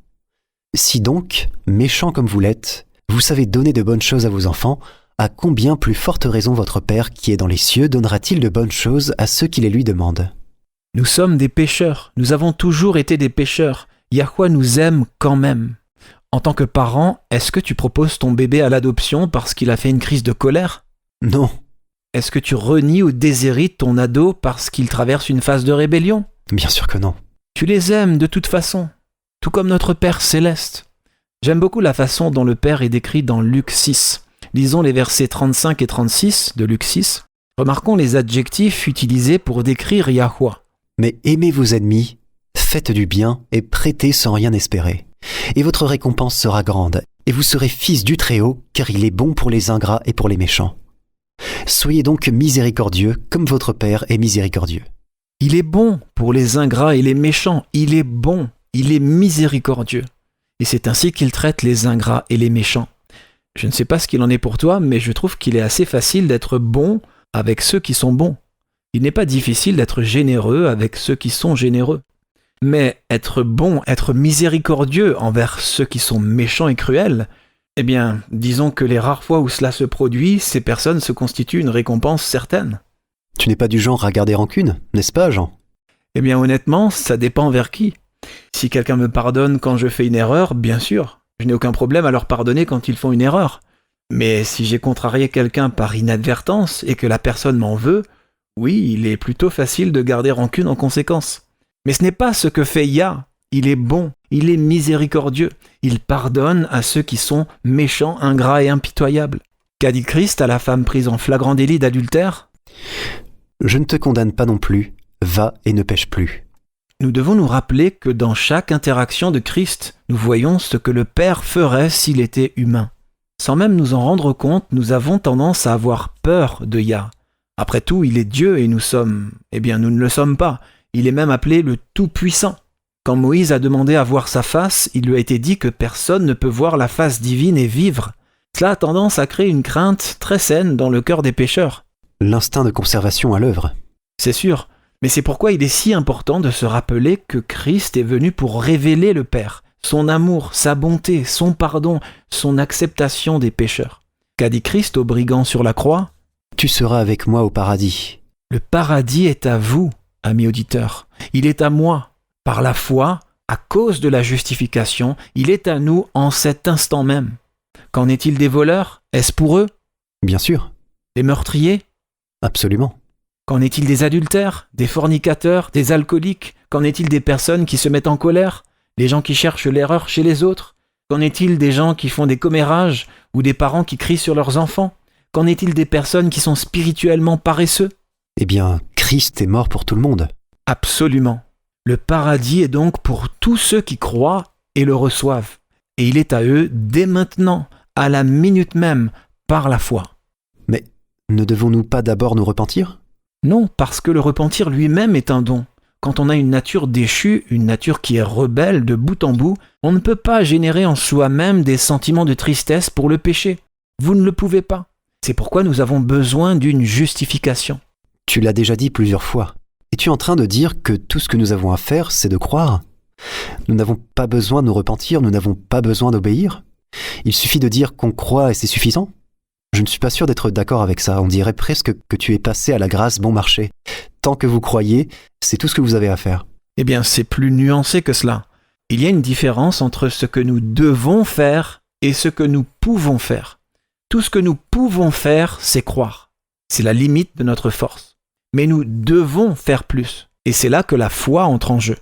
Si donc, méchant comme vous l'êtes, vous savez donner de bonnes choses à vos enfants, à combien plus forte raison votre Père qui est dans les cieux donnera-t-il de bonnes choses à ceux qui les lui demandent? Nous sommes des pécheurs, nous avons toujours été des pécheurs. Yahweh nous aime quand même. En tant que parent, est-ce que tu proposes ton bébé à l'adoption parce qu'il a fait une crise de colère? Non, Est-ce que tu renies ou déshérites ton ado parce qu'il traverse une phase de rébellion? bien sûr que non. Tu les aimes de toute façon, tout comme notre Père céleste. J'aime beaucoup la façon dont le Père est décrit dans Luc 6. Lisons les versets 35 et 36 de Luc 6. Remarquons les adjectifs utilisés pour décrire Yahweh. Mais aimez vos ennemis, faites du bien et prêtez sans rien espérer. Et votre récompense sera grande, et vous serez fils du Très-Haut, car il est bon pour les ingrats et pour les méchants. Soyez donc miséricordieux, comme votre Père est miséricordieux. Il est bon pour les ingrats et les méchants. Il est bon, il est miséricordieux. Et c'est ainsi qu'il traite les ingrats et les méchants. Je ne sais pas ce qu'il en est pour toi, mais je trouve qu'il est assez facile d'être bon avec ceux qui sont bons. Il n'est pas difficile d'être généreux avec ceux qui sont généreux. Mais être bon, être miséricordieux envers ceux qui sont méchants et cruels, eh bien, disons que les rares fois où cela se produit, ces personnes se constituent une récompense certaine. Tu n'es pas du genre à garder rancune, n'est-ce pas, Jean? Eh bien, honnêtement, ça dépend vers qui. Si quelqu'un me pardonne quand je fais une erreur, bien sûr, je n'ai aucun problème à leur pardonner quand ils font une erreur. Mais si j'ai contrarié quelqu'un par inadvertance et que la personne m'en veut, oui, il est plutôt facile de garder rancune en conséquence. Mais ce n'est pas ce que fait Yah. Il est bon, il est miséricordieux. Il pardonne à ceux qui sont méchants, ingrats et impitoyables. Qu'a dit Christ à la femme prise en flagrant délit d'adultère? Je ne te condamne pas non plus, va et ne pêche plus. Nous devons nous rappeler que dans chaque interaction de Christ, nous voyons ce que le Père ferait s'il était humain. Sans même nous en rendre compte, nous avons tendance à avoir peur de Yah. Après tout, il est Dieu et nous ne le sommes pas. Il est même appelé le Tout-Puissant. Quand Moïse a demandé à voir sa face, il lui a été dit que personne ne peut voir la face divine et vivre. Cela a tendance à créer une crainte très saine dans le cœur des pécheurs. L'instinct de conservation à l'œuvre. C'est sûr, mais c'est pourquoi il est si important de se rappeler que Christ est venu pour révéler le Père, son amour, sa bonté, son pardon, son acceptation des pécheurs. Qu'a dit Christ aux brigands sur la croix? Tu seras avec moi au paradis. Le paradis est à vous, amis auditeurs. Il est à moi. Par la foi, à cause de la justification, il est à nous en cet instant même. Qu'en est-il des voleurs? Est-ce pour eux? Bien sûr, Des meurtriers? absolument. Qu'en est-il des adultères, des fornicateurs, des alcooliques? Qu'en est-il des personnes qui se mettent en colère? Les gens qui cherchent l'erreur chez les autres? Qu'en est-il des gens qui font des commérages ou des parents qui crient sur leurs enfants? Qu'en est-il des personnes qui sont spirituellement paresseux? Eh bien, Christ est mort pour tout le monde. Absolument. Le paradis est donc pour tous ceux qui croient et le reçoivent. Et il est à eux dès maintenant, à la minute même, par la foi. Mais ne devons-nous pas d'abord nous repentir? Non, parce que le repentir lui-même est un don. Quand on a une nature déchue, une nature qui est rebelle de bout en bout, on ne peut pas générer en soi-même des sentiments de tristesse pour le péché. Vous ne le pouvez pas. C'est pourquoi nous avons besoin d'une justification. Tu l'as déjà dit plusieurs fois. Es-tu en train de dire que tout ce que nous avons à faire, c'est de croire? Nous n'avons pas besoin de nous repentir, nous n'avons pas besoin d'obéir? Il suffit de dire qu'on croit et c'est suffisant? Je ne suis pas sûr d'être d'accord avec ça. On dirait presque que tu es passé à la grâce bon marché. Tant que vous croyez, c'est tout ce que vous avez à faire. Eh bien, c'est plus nuancé que cela. Il y a une différence entre ce que nous devons faire et ce que nous pouvons faire. Tout ce que nous pouvons faire, c'est croire. C'est la limite de notre force. Mais nous devons faire plus. Et c'est là que la foi entre en jeu.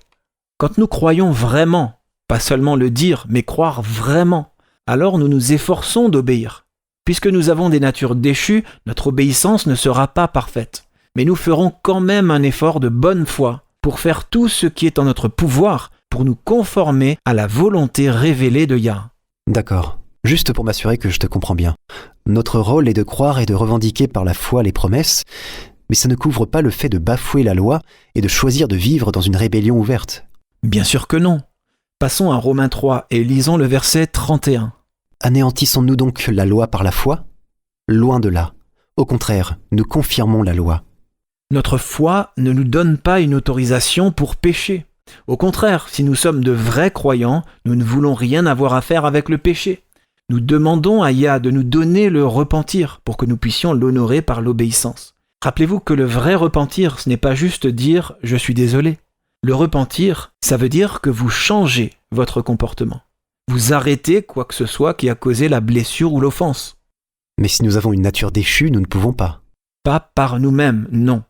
Quand nous croyons vraiment, pas seulement le dire, mais croire vraiment, alors nous nous efforçons d'obéir. Puisque nous avons des natures déchues, notre obéissance ne sera pas parfaite. Mais nous ferons quand même un effort de bonne foi pour faire tout ce qui est en notre pouvoir pour nous conformer à la volonté révélée de Yah. D'accord. Juste pour m'assurer que je te comprends bien. Notre rôle est de croire et de revendiquer par la foi les promesses, mais ça ne couvre pas le fait de bafouer la loi et de choisir de vivre dans une rébellion ouverte. Bien sûr que non. Passons à Romains 3 et lisons le verset 31. Anéantissons-nous donc la loi par la foi? Loin de là. Au contraire, nous confirmons la loi. Notre foi ne nous donne pas une autorisation pour pécher. Au contraire, si nous sommes de vrais croyants, nous ne voulons rien avoir à faire avec le péché. Nous demandons à Yah de nous donner le repentir pour que nous puissions l'honorer par l'obéissance. Rappelez-vous que le vrai repentir, ce n'est pas juste dire « je suis désolé ». Le repentir, ça veut dire que vous changez votre comportement. Vous arrêtez quoi que ce soit qui a causé la blessure ou l'offense. Mais si nous avons une nature déchue, nous ne pouvons pas. Pas par nous-mêmes, non.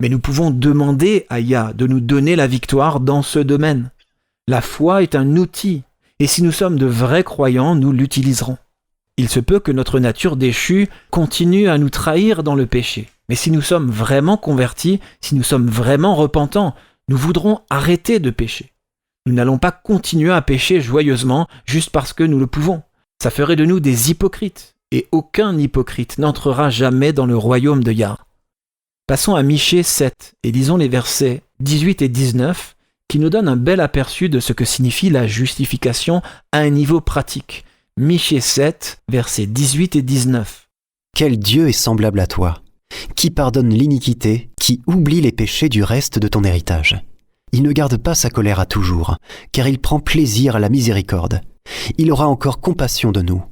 Mais nous pouvons demander à Yah de nous donner la victoire dans ce domaine. La foi est un outil, et si nous sommes de vrais croyants, nous l'utiliserons. Il se peut que notre nature déchue continue à nous trahir dans le péché. Mais si nous sommes vraiment convertis, si nous sommes vraiment repentants, nous voudrons arrêter de pécher. Nous n'allons pas continuer à pécher joyeusement juste parce que nous le pouvons. Ça ferait de nous des hypocrites, et aucun hypocrite n'entrera jamais dans le royaume de Yah. Passons à Michée 7 et lisons les versets 18 et 19 qui nous donnent un bel aperçu de ce que signifie la justification à un niveau pratique. Michée 7, versets 18 et 19. Quel Dieu est semblable à toi, qui pardonne l'iniquité, qui oublie les péchés du reste de ton héritage. Il ne garde pas sa colère à toujours, car il prend plaisir à la miséricorde. Il aura encore compassion de nous.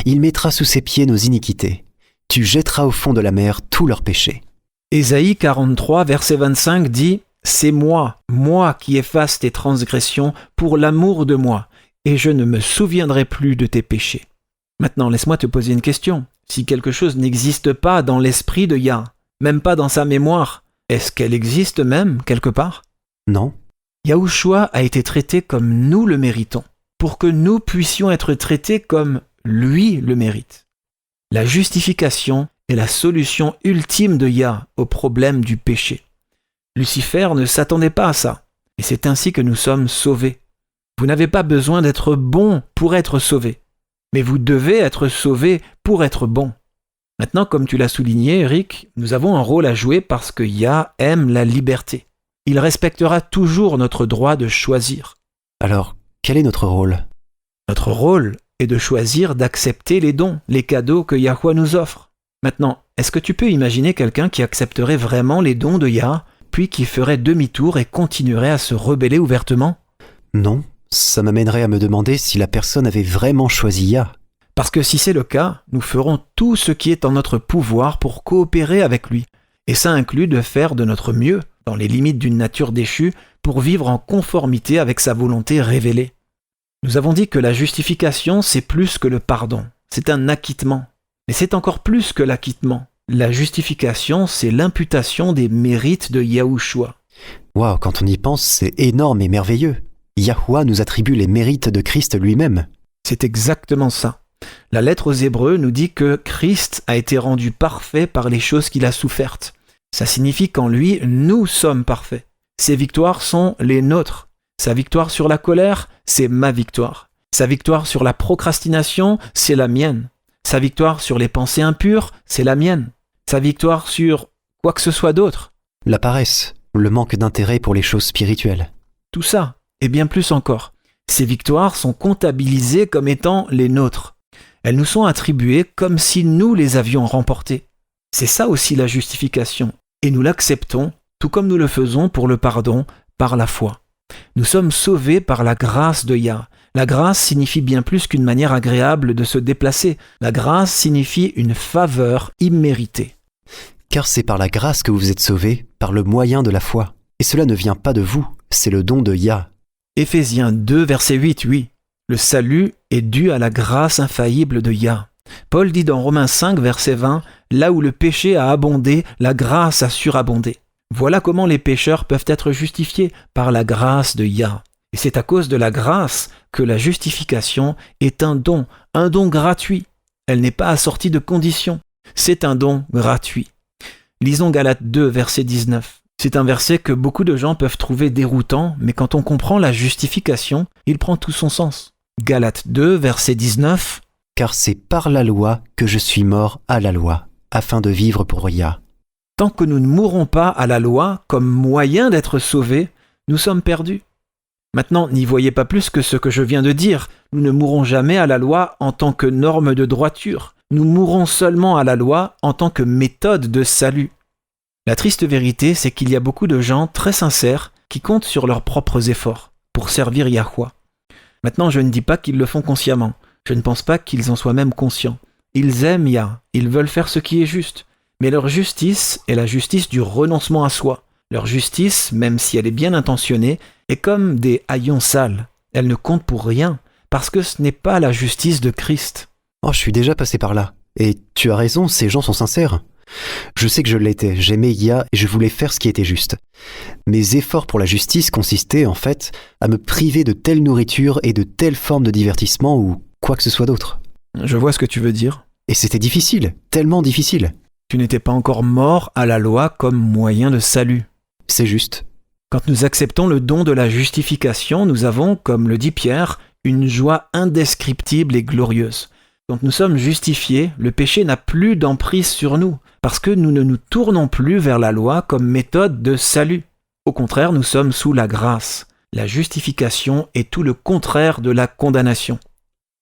Il mettra sous ses pieds nos iniquités. Tu jetteras au fond de la mer tous leurs péchés. Ésaïe 43, verset 25 dit « C'est moi qui efface tes transgressions pour l'amour de moi, et je ne me souviendrai plus de tes péchés. » Maintenant, laisse-moi te poser une question. Si quelque chose n'existe pas dans l'esprit de Yah, même pas dans sa mémoire, est-ce qu'elle existe même quelque part? Non. Yahushua a été traité comme nous le méritons, pour que nous puissions être traités comme lui le mérite. La justification est la solution ultime de Yah au problème du péché. Lucifer ne s'attendait pas à ça, et c'est ainsi que nous sommes sauvés. Vous n'avez pas besoin d'être bon pour être sauvé, mais vous devez être sauvé pour être bon. Maintenant, comme tu l'as souligné, Eric, nous avons un rôle à jouer parce que Yah aime la liberté. Il respectera toujours notre droit de choisir. Alors, quel est notre rôle? Notre rôle est de choisir d'accepter les dons, les cadeaux que Yahuwah nous offre. Maintenant, est-ce que tu peux imaginer quelqu'un qui accepterait vraiment les dons de Yah, puis qui ferait demi-tour et continuerait à se rebeller ouvertement? Non, ça m'amènerait à me demander si la personne avait vraiment choisi Yah. Parce que si c'est le cas, nous ferons tout ce qui est en notre pouvoir pour coopérer avec lui. Et ça inclut de faire de notre mieux, dans les limites d'une nature déchue, pour vivre en conformité avec sa volonté révélée. Nous avons dit que la justification, c'est plus que le pardon. C'est un acquittement. Mais c'est encore plus que l'acquittement. La justification, c'est l'imputation des mérites de Yahushua. Waouh, quand on y pense, c'est énorme et merveilleux. Yahuwah nous attribue les mérites de Christ lui-même. C'est exactement ça. La lettre aux Hébreux nous dit que Christ a été rendu parfait par les choses qu'il a souffertes. Ça signifie qu'en lui, nous sommes parfaits. Ses victoires sont les nôtres. Sa victoire sur la colère, c'est ma victoire. Sa victoire sur la procrastination, c'est la mienne. Sa victoire sur les pensées impures, c'est la mienne. Sa victoire sur quoi que ce soit d'autre. La paresse, le manque d'intérêt pour les choses spirituelles. Tout ça, et bien plus encore. Ces victoires sont comptabilisées comme étant les nôtres. Elles nous sont attribuées comme si nous les avions remportées. C'est ça aussi la justification. Et nous l'acceptons, tout comme nous le faisons pour le pardon, par la foi. Nous sommes sauvés par la grâce de Yah. La grâce signifie bien plus qu'une manière agréable de se déplacer. La grâce signifie une faveur imméritée. Car c'est par la grâce que vous êtes sauvés, par le moyen de la foi. Et cela ne vient pas de vous, c'est le don de Yah. Éphésiens 2, verset 8, oui. Le salut est dû à la grâce infaillible de Yah. Paul dit dans Romains 5, verset 20, « Là où le péché a abondé, la grâce a surabondé. » Voilà comment les pécheurs peuvent être justifiés, par la grâce de Yah. Et c'est à cause de la grâce que la justification est un don gratuit. Elle n'est pas assortie de conditions. C'est un don gratuit. Lisons Galates 2, verset 19. C'est un verset que beaucoup de gens peuvent trouver déroutant, mais quand on comprend la justification, il prend tout son sens. Galates 2, verset 19. « Car c'est par la loi que je suis mort à la loi, afin de vivre pour Yah. » Tant que nous ne mourrons pas à la loi comme moyen d'être sauvés, nous sommes perdus. Maintenant, n'y voyez pas plus que ce que je viens de dire. Nous ne mourrons jamais à la loi en tant que norme de droiture, nous mourons seulement à la loi en tant que méthode de salut. La triste vérité, c'est qu'il y a beaucoup de gens très sincères qui comptent sur leurs propres efforts pour servir Yahweh. Maintenant, je ne dis pas qu'ils le font consciemment. Je ne pense pas qu'ils en soient même conscients. Ils aiment Yah, ils veulent faire ce qui est juste. Mais leur justice est la justice du renoncement à soi. Leur justice, même si elle est bien intentionnée, est comme des haillons sales. Elle ne compte pour rien, parce que ce n'est pas la justice de Christ. Oh, je suis déjà passé par là. Et tu as raison, ces gens sont sincères. Je sais que je l'étais, j'aimais Yah et je voulais faire ce qui était juste. Mes efforts pour la justice consistaient, en fait, à me priver de telle nourriture et de telle forme de divertissement ou quoi que ce soit d'autre. Je vois ce que tu veux dire. Et c'était difficile, tellement difficile. Tu n'étais pas encore mort à la loi comme moyen de salut. C'est juste. Quand nous acceptons le don de la justification, nous avons, comme le dit Pierre, une joie indescriptible et glorieuse. Quand nous sommes justifiés, le péché n'a plus d'emprise sur nous, parce que nous ne nous tournons plus vers la loi comme méthode de salut. Au contraire, nous sommes sous la grâce. La justification est tout le contraire de la condamnation.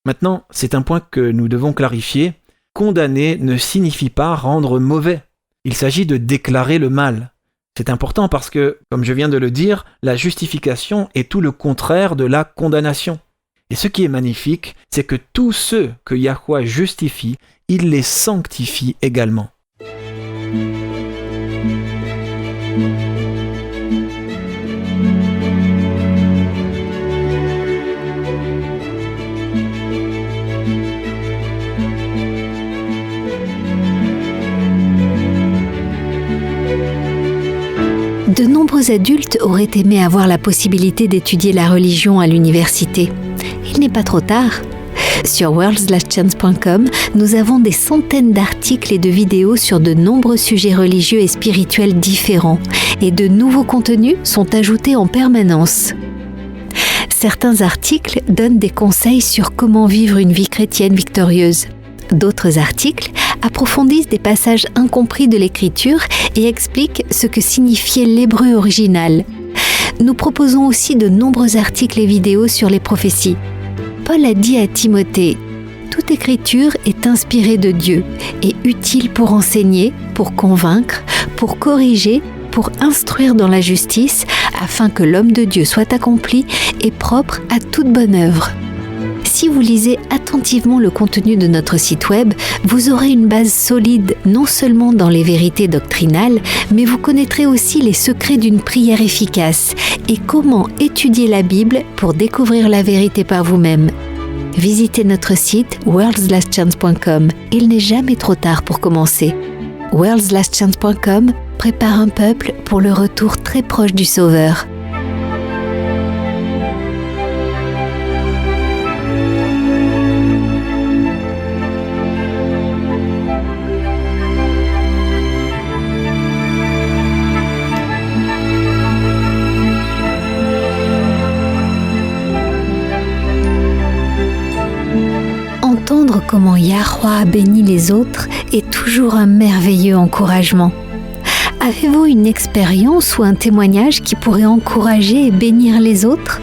Maintenant, c'est un point que nous devons clarifier. Condamner ne signifie pas rendre mauvais. Il s'agit de déclarer le mal. C'est important parce que, comme je viens de le dire, la justification est tout le contraire de la condamnation. Et ce qui est magnifique, c'est que tous ceux que Yahweh justifie, il les sanctifie également. De nombreux adultes auraient aimé avoir la possibilité d'étudier la religion à l'université. Il n'est pas trop tard. Sur worldslastchance.com, nous avons des centaines d'articles et de vidéos sur de nombreux sujets religieux et spirituels différents, et de nouveaux contenus sont ajoutés en permanence. Certains articles donnent des conseils sur comment vivre une vie chrétienne victorieuse. D'autres articles approfondissent des passages incompris de l'Écriture et expliquent ce que signifiait l'hébreu original. Nous proposons aussi de nombreux articles et vidéos sur les prophéties. Paul a dit à Timothée : « Toute écriture est inspirée de Dieu et utile pour enseigner, pour convaincre, pour corriger, pour instruire dans la justice, afin que l'homme de Dieu soit accompli et propre à toute bonne œuvre. » Si vous lisez attentivement le contenu de notre site web, vous aurez une base solide non seulement dans les vérités doctrinales, mais vous connaîtrez aussi les secrets d'une prière efficace et comment étudier la Bible pour découvrir la vérité par vous-même. Visitez notre site worldslastchance.com. Il n'est jamais trop tard pour commencer. worldslastchance.com prépare un peuple pour le retour très proche du Sauveur. Entendre comment Yahweh bénit les autres est toujours un merveilleux encouragement. Avez-vous une expérience ou un témoignage qui pourrait encourager et bénir les autres ?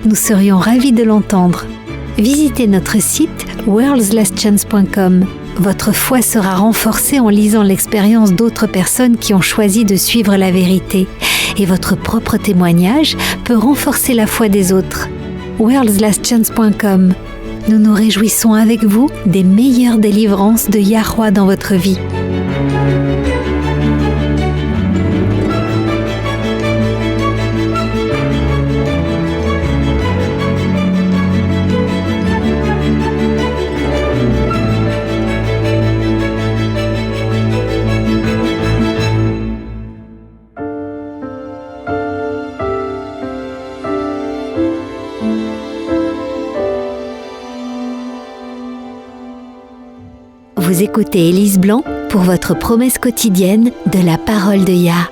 Nous serions ravis de l'entendre. Visitez notre site worldslastchance.com. Votre foi sera renforcée en lisant l'expérience d'autres personnes qui ont choisi de suivre la vérité, et votre propre témoignage peut renforcer la foi des autres. worldslastchance.com. Nous nous réjouissons avec vous des meilleures délivrances de Yahweh dans votre vie. Vous écoutez Élise Blanc pour votre promesse quotidienne de la parole de Yah.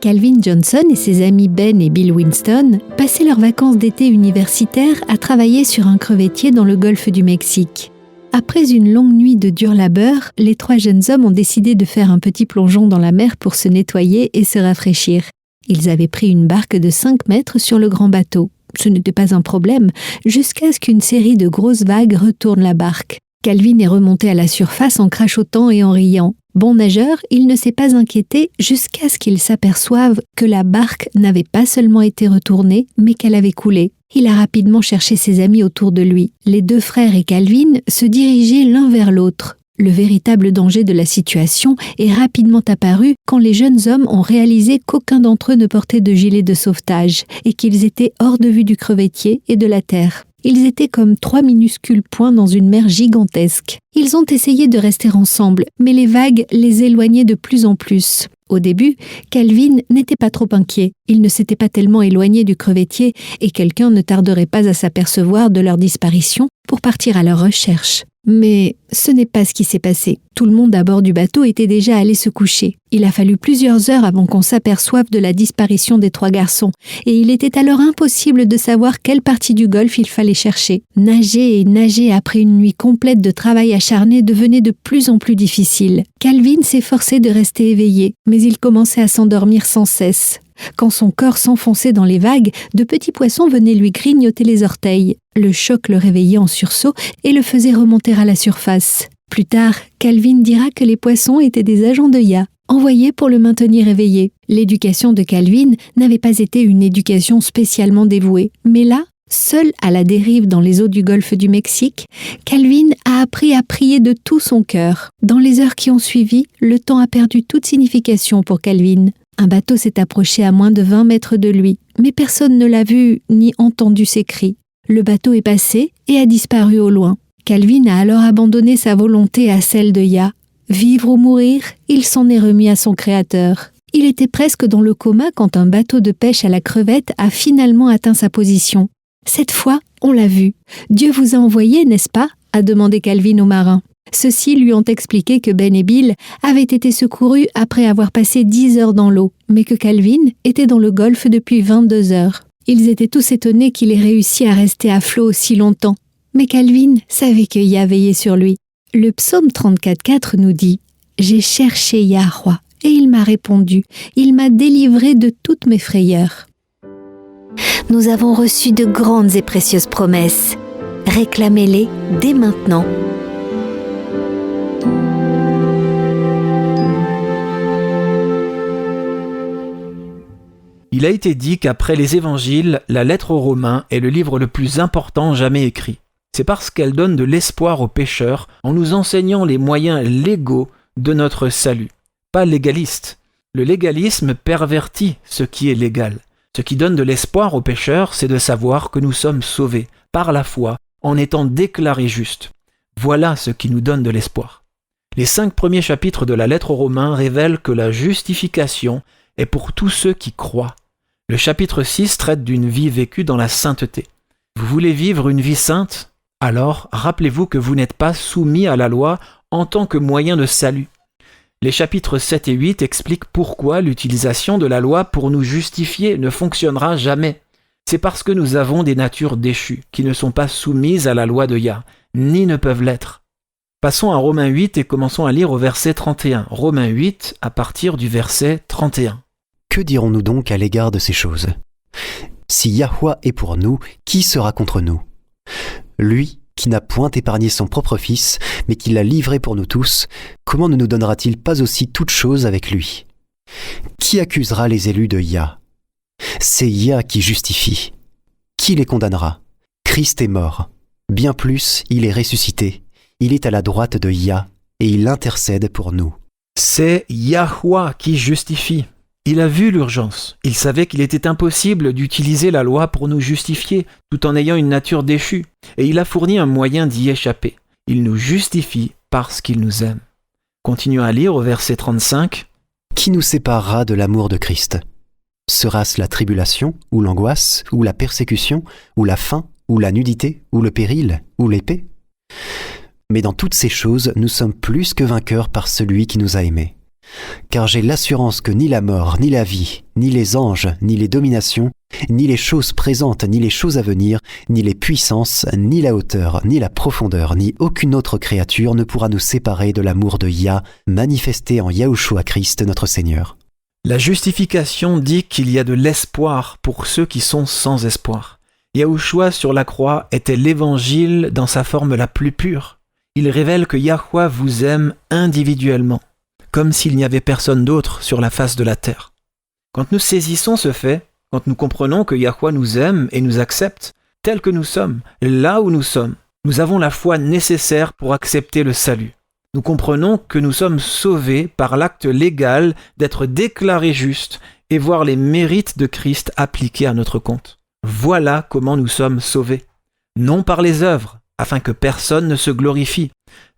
Calvin Johnson et ses amis Ben et Bill Winston passaient leurs vacances d'été universitaires à travailler sur un crevettier dans le golfe du Mexique. Après une longue nuit de dur labeur, les 3 jeunes hommes ont décidé de faire un petit plongeon dans la mer pour se nettoyer et se rafraîchir. Ils avaient pris une barque de 5 mètres sur le grand bateau. Ce n'était pas un problème, jusqu'à ce qu'une série de grosses vagues retourne la barque. Calvin est remonté à la surface en crachotant et en riant. Bon nageur, il ne s'est pas inquiété jusqu'à ce qu'il s'aperçoive que la barque n'avait pas seulement été retournée, mais qu'elle avait coulé. Il a rapidement cherché ses amis autour de lui. Les deux frères et Calvin se dirigeaient l'un vers l'autre. Le véritable danger de la situation est rapidement apparu quand les jeunes hommes ont réalisé qu'aucun d'entre eux ne portait de gilet de sauvetage et qu'ils étaient hors de vue du crevettier et de la terre. Ils étaient comme 3 minuscules points dans une mer gigantesque. Ils ont essayé de rester ensemble, mais les vagues les éloignaient de plus en plus. Au début, Calvin n'était pas trop inquiet. Il ne s'était pas tellement éloigné du crevettier et quelqu'un ne tarderait pas à s'apercevoir de leur disparition pour partir à leur recherche. Mais ce n'est pas ce qui s'est passé. Tout le monde à bord du bateau était déjà allé se coucher. Il a fallu plusieurs heures avant qu'on s'aperçoive de la disparition des 3 garçons, et il était alors impossible de savoir quelle partie du golfe il fallait chercher. Nager et nager après une nuit complète de travail acharné devenait de plus en plus difficile. Calvin s'efforçait de rester éveillé, mais il commençait à s'endormir sans cesse. Quand son corps s'enfonçait dans les vagues, de petits poissons venaient lui grignoter les orteils. Le choc le réveillait en sursaut et le faisait remonter à la surface. Plus tard, Calvin dira que les poissons étaient des agents de Ya, envoyés pour le maintenir éveillé. L'éducation de Calvin n'avait pas été une éducation spécialement dévouée. Mais là, seul à la dérive dans les eaux du golfe du Mexique, Calvin a appris à prier de tout son cœur. Dans les heures qui ont suivi, le temps a perdu toute signification pour Calvin. Un bateau s'est approché à moins de 20 mètres de lui, mais personne ne l'a vu ni entendu ses cris. Le bateau est passé et a disparu au loin. Calvin a alors abandonné sa volonté à celle de Ya. Vivre ou mourir, il s'en est remis à son créateur. Il était presque dans le coma quand un bateau de pêche à la crevette a finalement atteint sa position. Cette fois, on l'a vu. « Dieu vous a envoyé, n'est-ce pas ?» a demandé Calvin au marin. Ceux-ci lui ont expliqué que Ben et Bill avaient été secourus après avoir passé 10 heures dans l'eau, mais que Calvin était dans le golfe depuis 22 heures. Ils étaient tous étonnés qu'il ait réussi à rester à flot aussi longtemps. Mais Calvin savait que Ya veillait sur lui. Le psaume 34,4 nous dit « J'ai cherché Yahweh, et il m'a répondu. Il m'a délivré de toutes mes frayeurs. » Nous avons reçu de grandes et précieuses promesses. Réclamez-les dès maintenant. Il a été dit qu'après les évangiles, la lettre aux Romains est le livre le plus important jamais écrit. C'est parce qu'elle donne de l'espoir aux pécheurs en nous enseignant les moyens légaux de notre salut. Pas légaliste. Le légalisme pervertit ce qui est légal. Ce qui donne de l'espoir aux pécheurs, c'est de savoir que nous sommes sauvés par la foi en étant déclarés justes. Voilà ce qui nous donne de l'espoir. Les 5 premiers chapitres de la lettre aux Romains révèlent que la justification est pour tous ceux qui croient. Le chapitre 6 traite d'une vie vécue dans la sainteté. Vous voulez vivre une vie sainte ? Alors, rappelez-vous que vous n'êtes pas soumis à la loi en tant que moyen de salut. Les chapitres 7 et 8 expliquent pourquoi l'utilisation de la loi pour nous justifier ne fonctionnera jamais. C'est parce que nous avons des natures déchues, qui ne sont pas soumises à la loi de Ya, ni ne peuvent l'être. Passons à Romains 8 et commençons à lire au verset 31. Romains 8 à partir du verset 31. Que dirons-nous donc à l'égard de ces choses ? Si Yahweh est pour nous, qui sera contre nous ? Lui qui n'a point épargné son propre fils, mais qui l'a livré pour nous tous, comment ne nous donnera-t-il pas aussi toutes choses avec lui ? Qui accusera les élus de Ya ? C'est Ya qui justifie. Qui les condamnera ? Christ est mort. Bien plus, il est ressuscité. Il est à la droite de Ya, et il intercède pour nous. C'est Yahweh qui justifie. Il a vu l'urgence. Il savait qu'il était impossible d'utiliser la loi pour nous justifier, tout en ayant une nature déchue. Et il a fourni un moyen d'y échapper. Il nous justifie parce qu'il nous aime. Continuons à lire au verset 35. Qui nous séparera de l'amour de Christ ? Sera-ce la tribulation, ou l'angoisse, ou la persécution, ou la faim, ou la nudité, ou le péril, ou l'épée ? Mais dans toutes ces choses, nous sommes plus que vainqueurs par celui qui nous a aimés. Car j'ai l'assurance que ni la mort, ni la vie, ni les anges, ni les dominations, ni les choses présentes, ni les choses à venir, ni les puissances, ni la hauteur, ni la profondeur, ni aucune autre créature ne pourra nous séparer de l'amour de Ya, manifesté en Yahushua Christ notre Seigneur. La justification dit qu'il y a de l'espoir pour ceux qui sont sans espoir. Yahushua sur la croix était l'évangile dans sa forme la plus pure. Il révèle que Yahweh vous aime individuellement, comme s'il n'y avait personne d'autre sur la face de la terre. Quand nous saisissons ce fait, quand nous comprenons que Yahweh nous aime et nous accepte, tels que nous sommes, là où nous sommes, nous avons la foi nécessaire pour accepter le salut. Nous comprenons que nous sommes sauvés par l'acte légal d'être déclarés justes et voir les mérites de Christ appliqués à notre compte. Voilà comment nous sommes sauvés. Non par les œuvres, afin que personne ne se glorifie,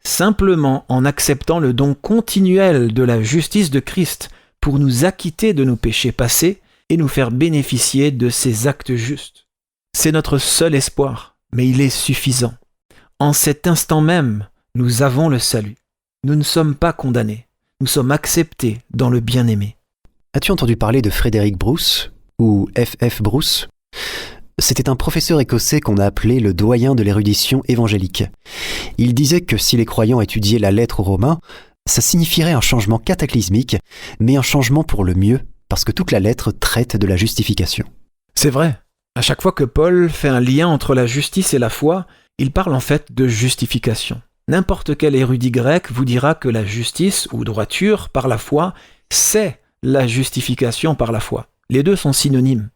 simplement en acceptant le don continuel de la justice de Christ pour nous acquitter de nos péchés passés et nous faire bénéficier de ses actes justes. C'est notre seul espoir, mais il est suffisant. En cet instant même, nous avons le salut. Nous ne sommes pas condamnés. Nous sommes acceptés dans le bien-aimé. As-tu entendu parler de Frédéric Bruce, ou F.F. Bruce ? C'était un professeur écossais qu'on a appelé le doyen de l'érudition évangélique. Il disait que si les croyants étudiaient la lettre aux Romains, ça signifierait un changement cataclysmique, mais un changement pour le mieux, parce que toute la lettre traite de la justification. C'est vrai. À chaque fois que Paul fait un lien entre la justice et la foi, il parle en fait de justification. N'importe quel érudit grec vous dira que la justice ou droiture par la foi, c'est la justification par la foi. Les deux sont synonymes.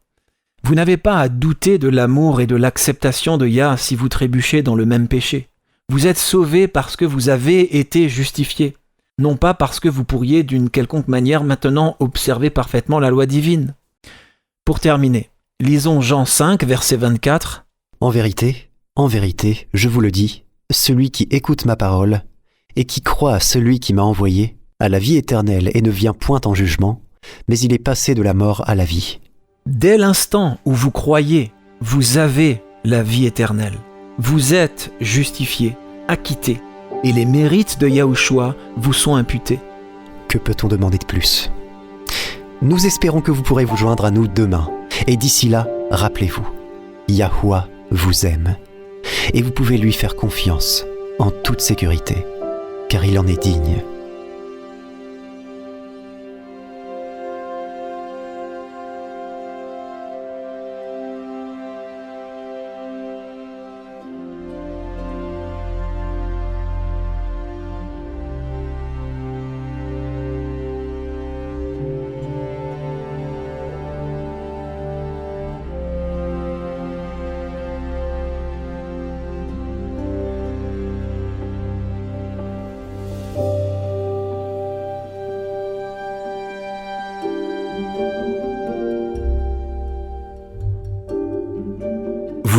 Vous n'avez pas à douter de l'amour et de l'acceptation de Yah si vous trébuchez dans le même péché. Vous êtes sauvés parce que vous avez été justifiés, non pas parce que vous pourriez d'une quelconque manière maintenant observer parfaitement la loi divine. Pour terminer, lisons Jean 5, verset 24. En vérité, je vous le dis, celui qui écoute ma parole et qui croit à celui qui m'a envoyé a la vie éternelle et ne vient point en jugement, mais il est passé de la mort à la vie. Dès l'instant où vous croyez, vous avez la vie éternelle. Vous êtes justifiés, acquittés, et les mérites de Yahushua vous sont imputés. Que peut-on demander de plus ? Nous espérons que vous pourrez vous joindre à nous demain. Et d'ici là, rappelez-vous, Yahweh vous aime. Et vous pouvez lui faire confiance en toute sécurité, car il en est digne.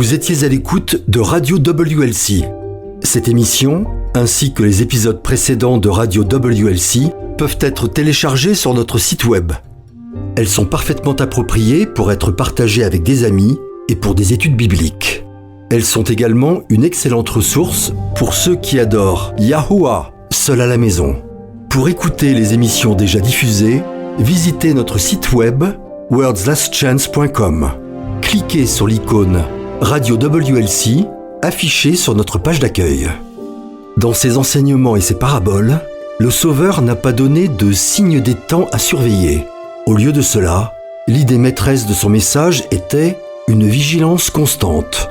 Vous étiez à l'écoute de Radio WLC. Cette émission, ainsi que les épisodes précédents de Radio WLC, peuvent être téléchargés sur notre site web. Elles sont parfaitement appropriées pour être partagées avec des amis et pour des études bibliques. Elles sont également une excellente ressource pour ceux qui adorent Yahuwah, seul à la maison. Pour écouter les émissions déjà diffusées, visitez notre site web wordslastchance.com. Cliquez sur l'icône Radio WLC affichée sur notre page d'accueil. Dans ses enseignements et ses paraboles, le Sauveur n'a pas donné de signe des temps à surveiller. Au lieu de cela, l'idée maîtresse de son message était une vigilance constante.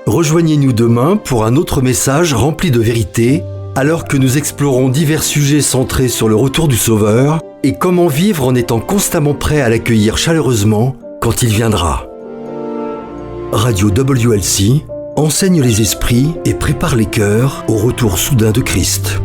Rejoignez-nous demain pour un autre message rempli de vérité, alors que nous explorons divers sujets centrés sur le retour du Sauveur et comment vivre en étant constamment prêt à l'accueillir chaleureusement quand il viendra. Radio WLC enseigne les esprits et prépare les cœurs au retour soudain de Christ.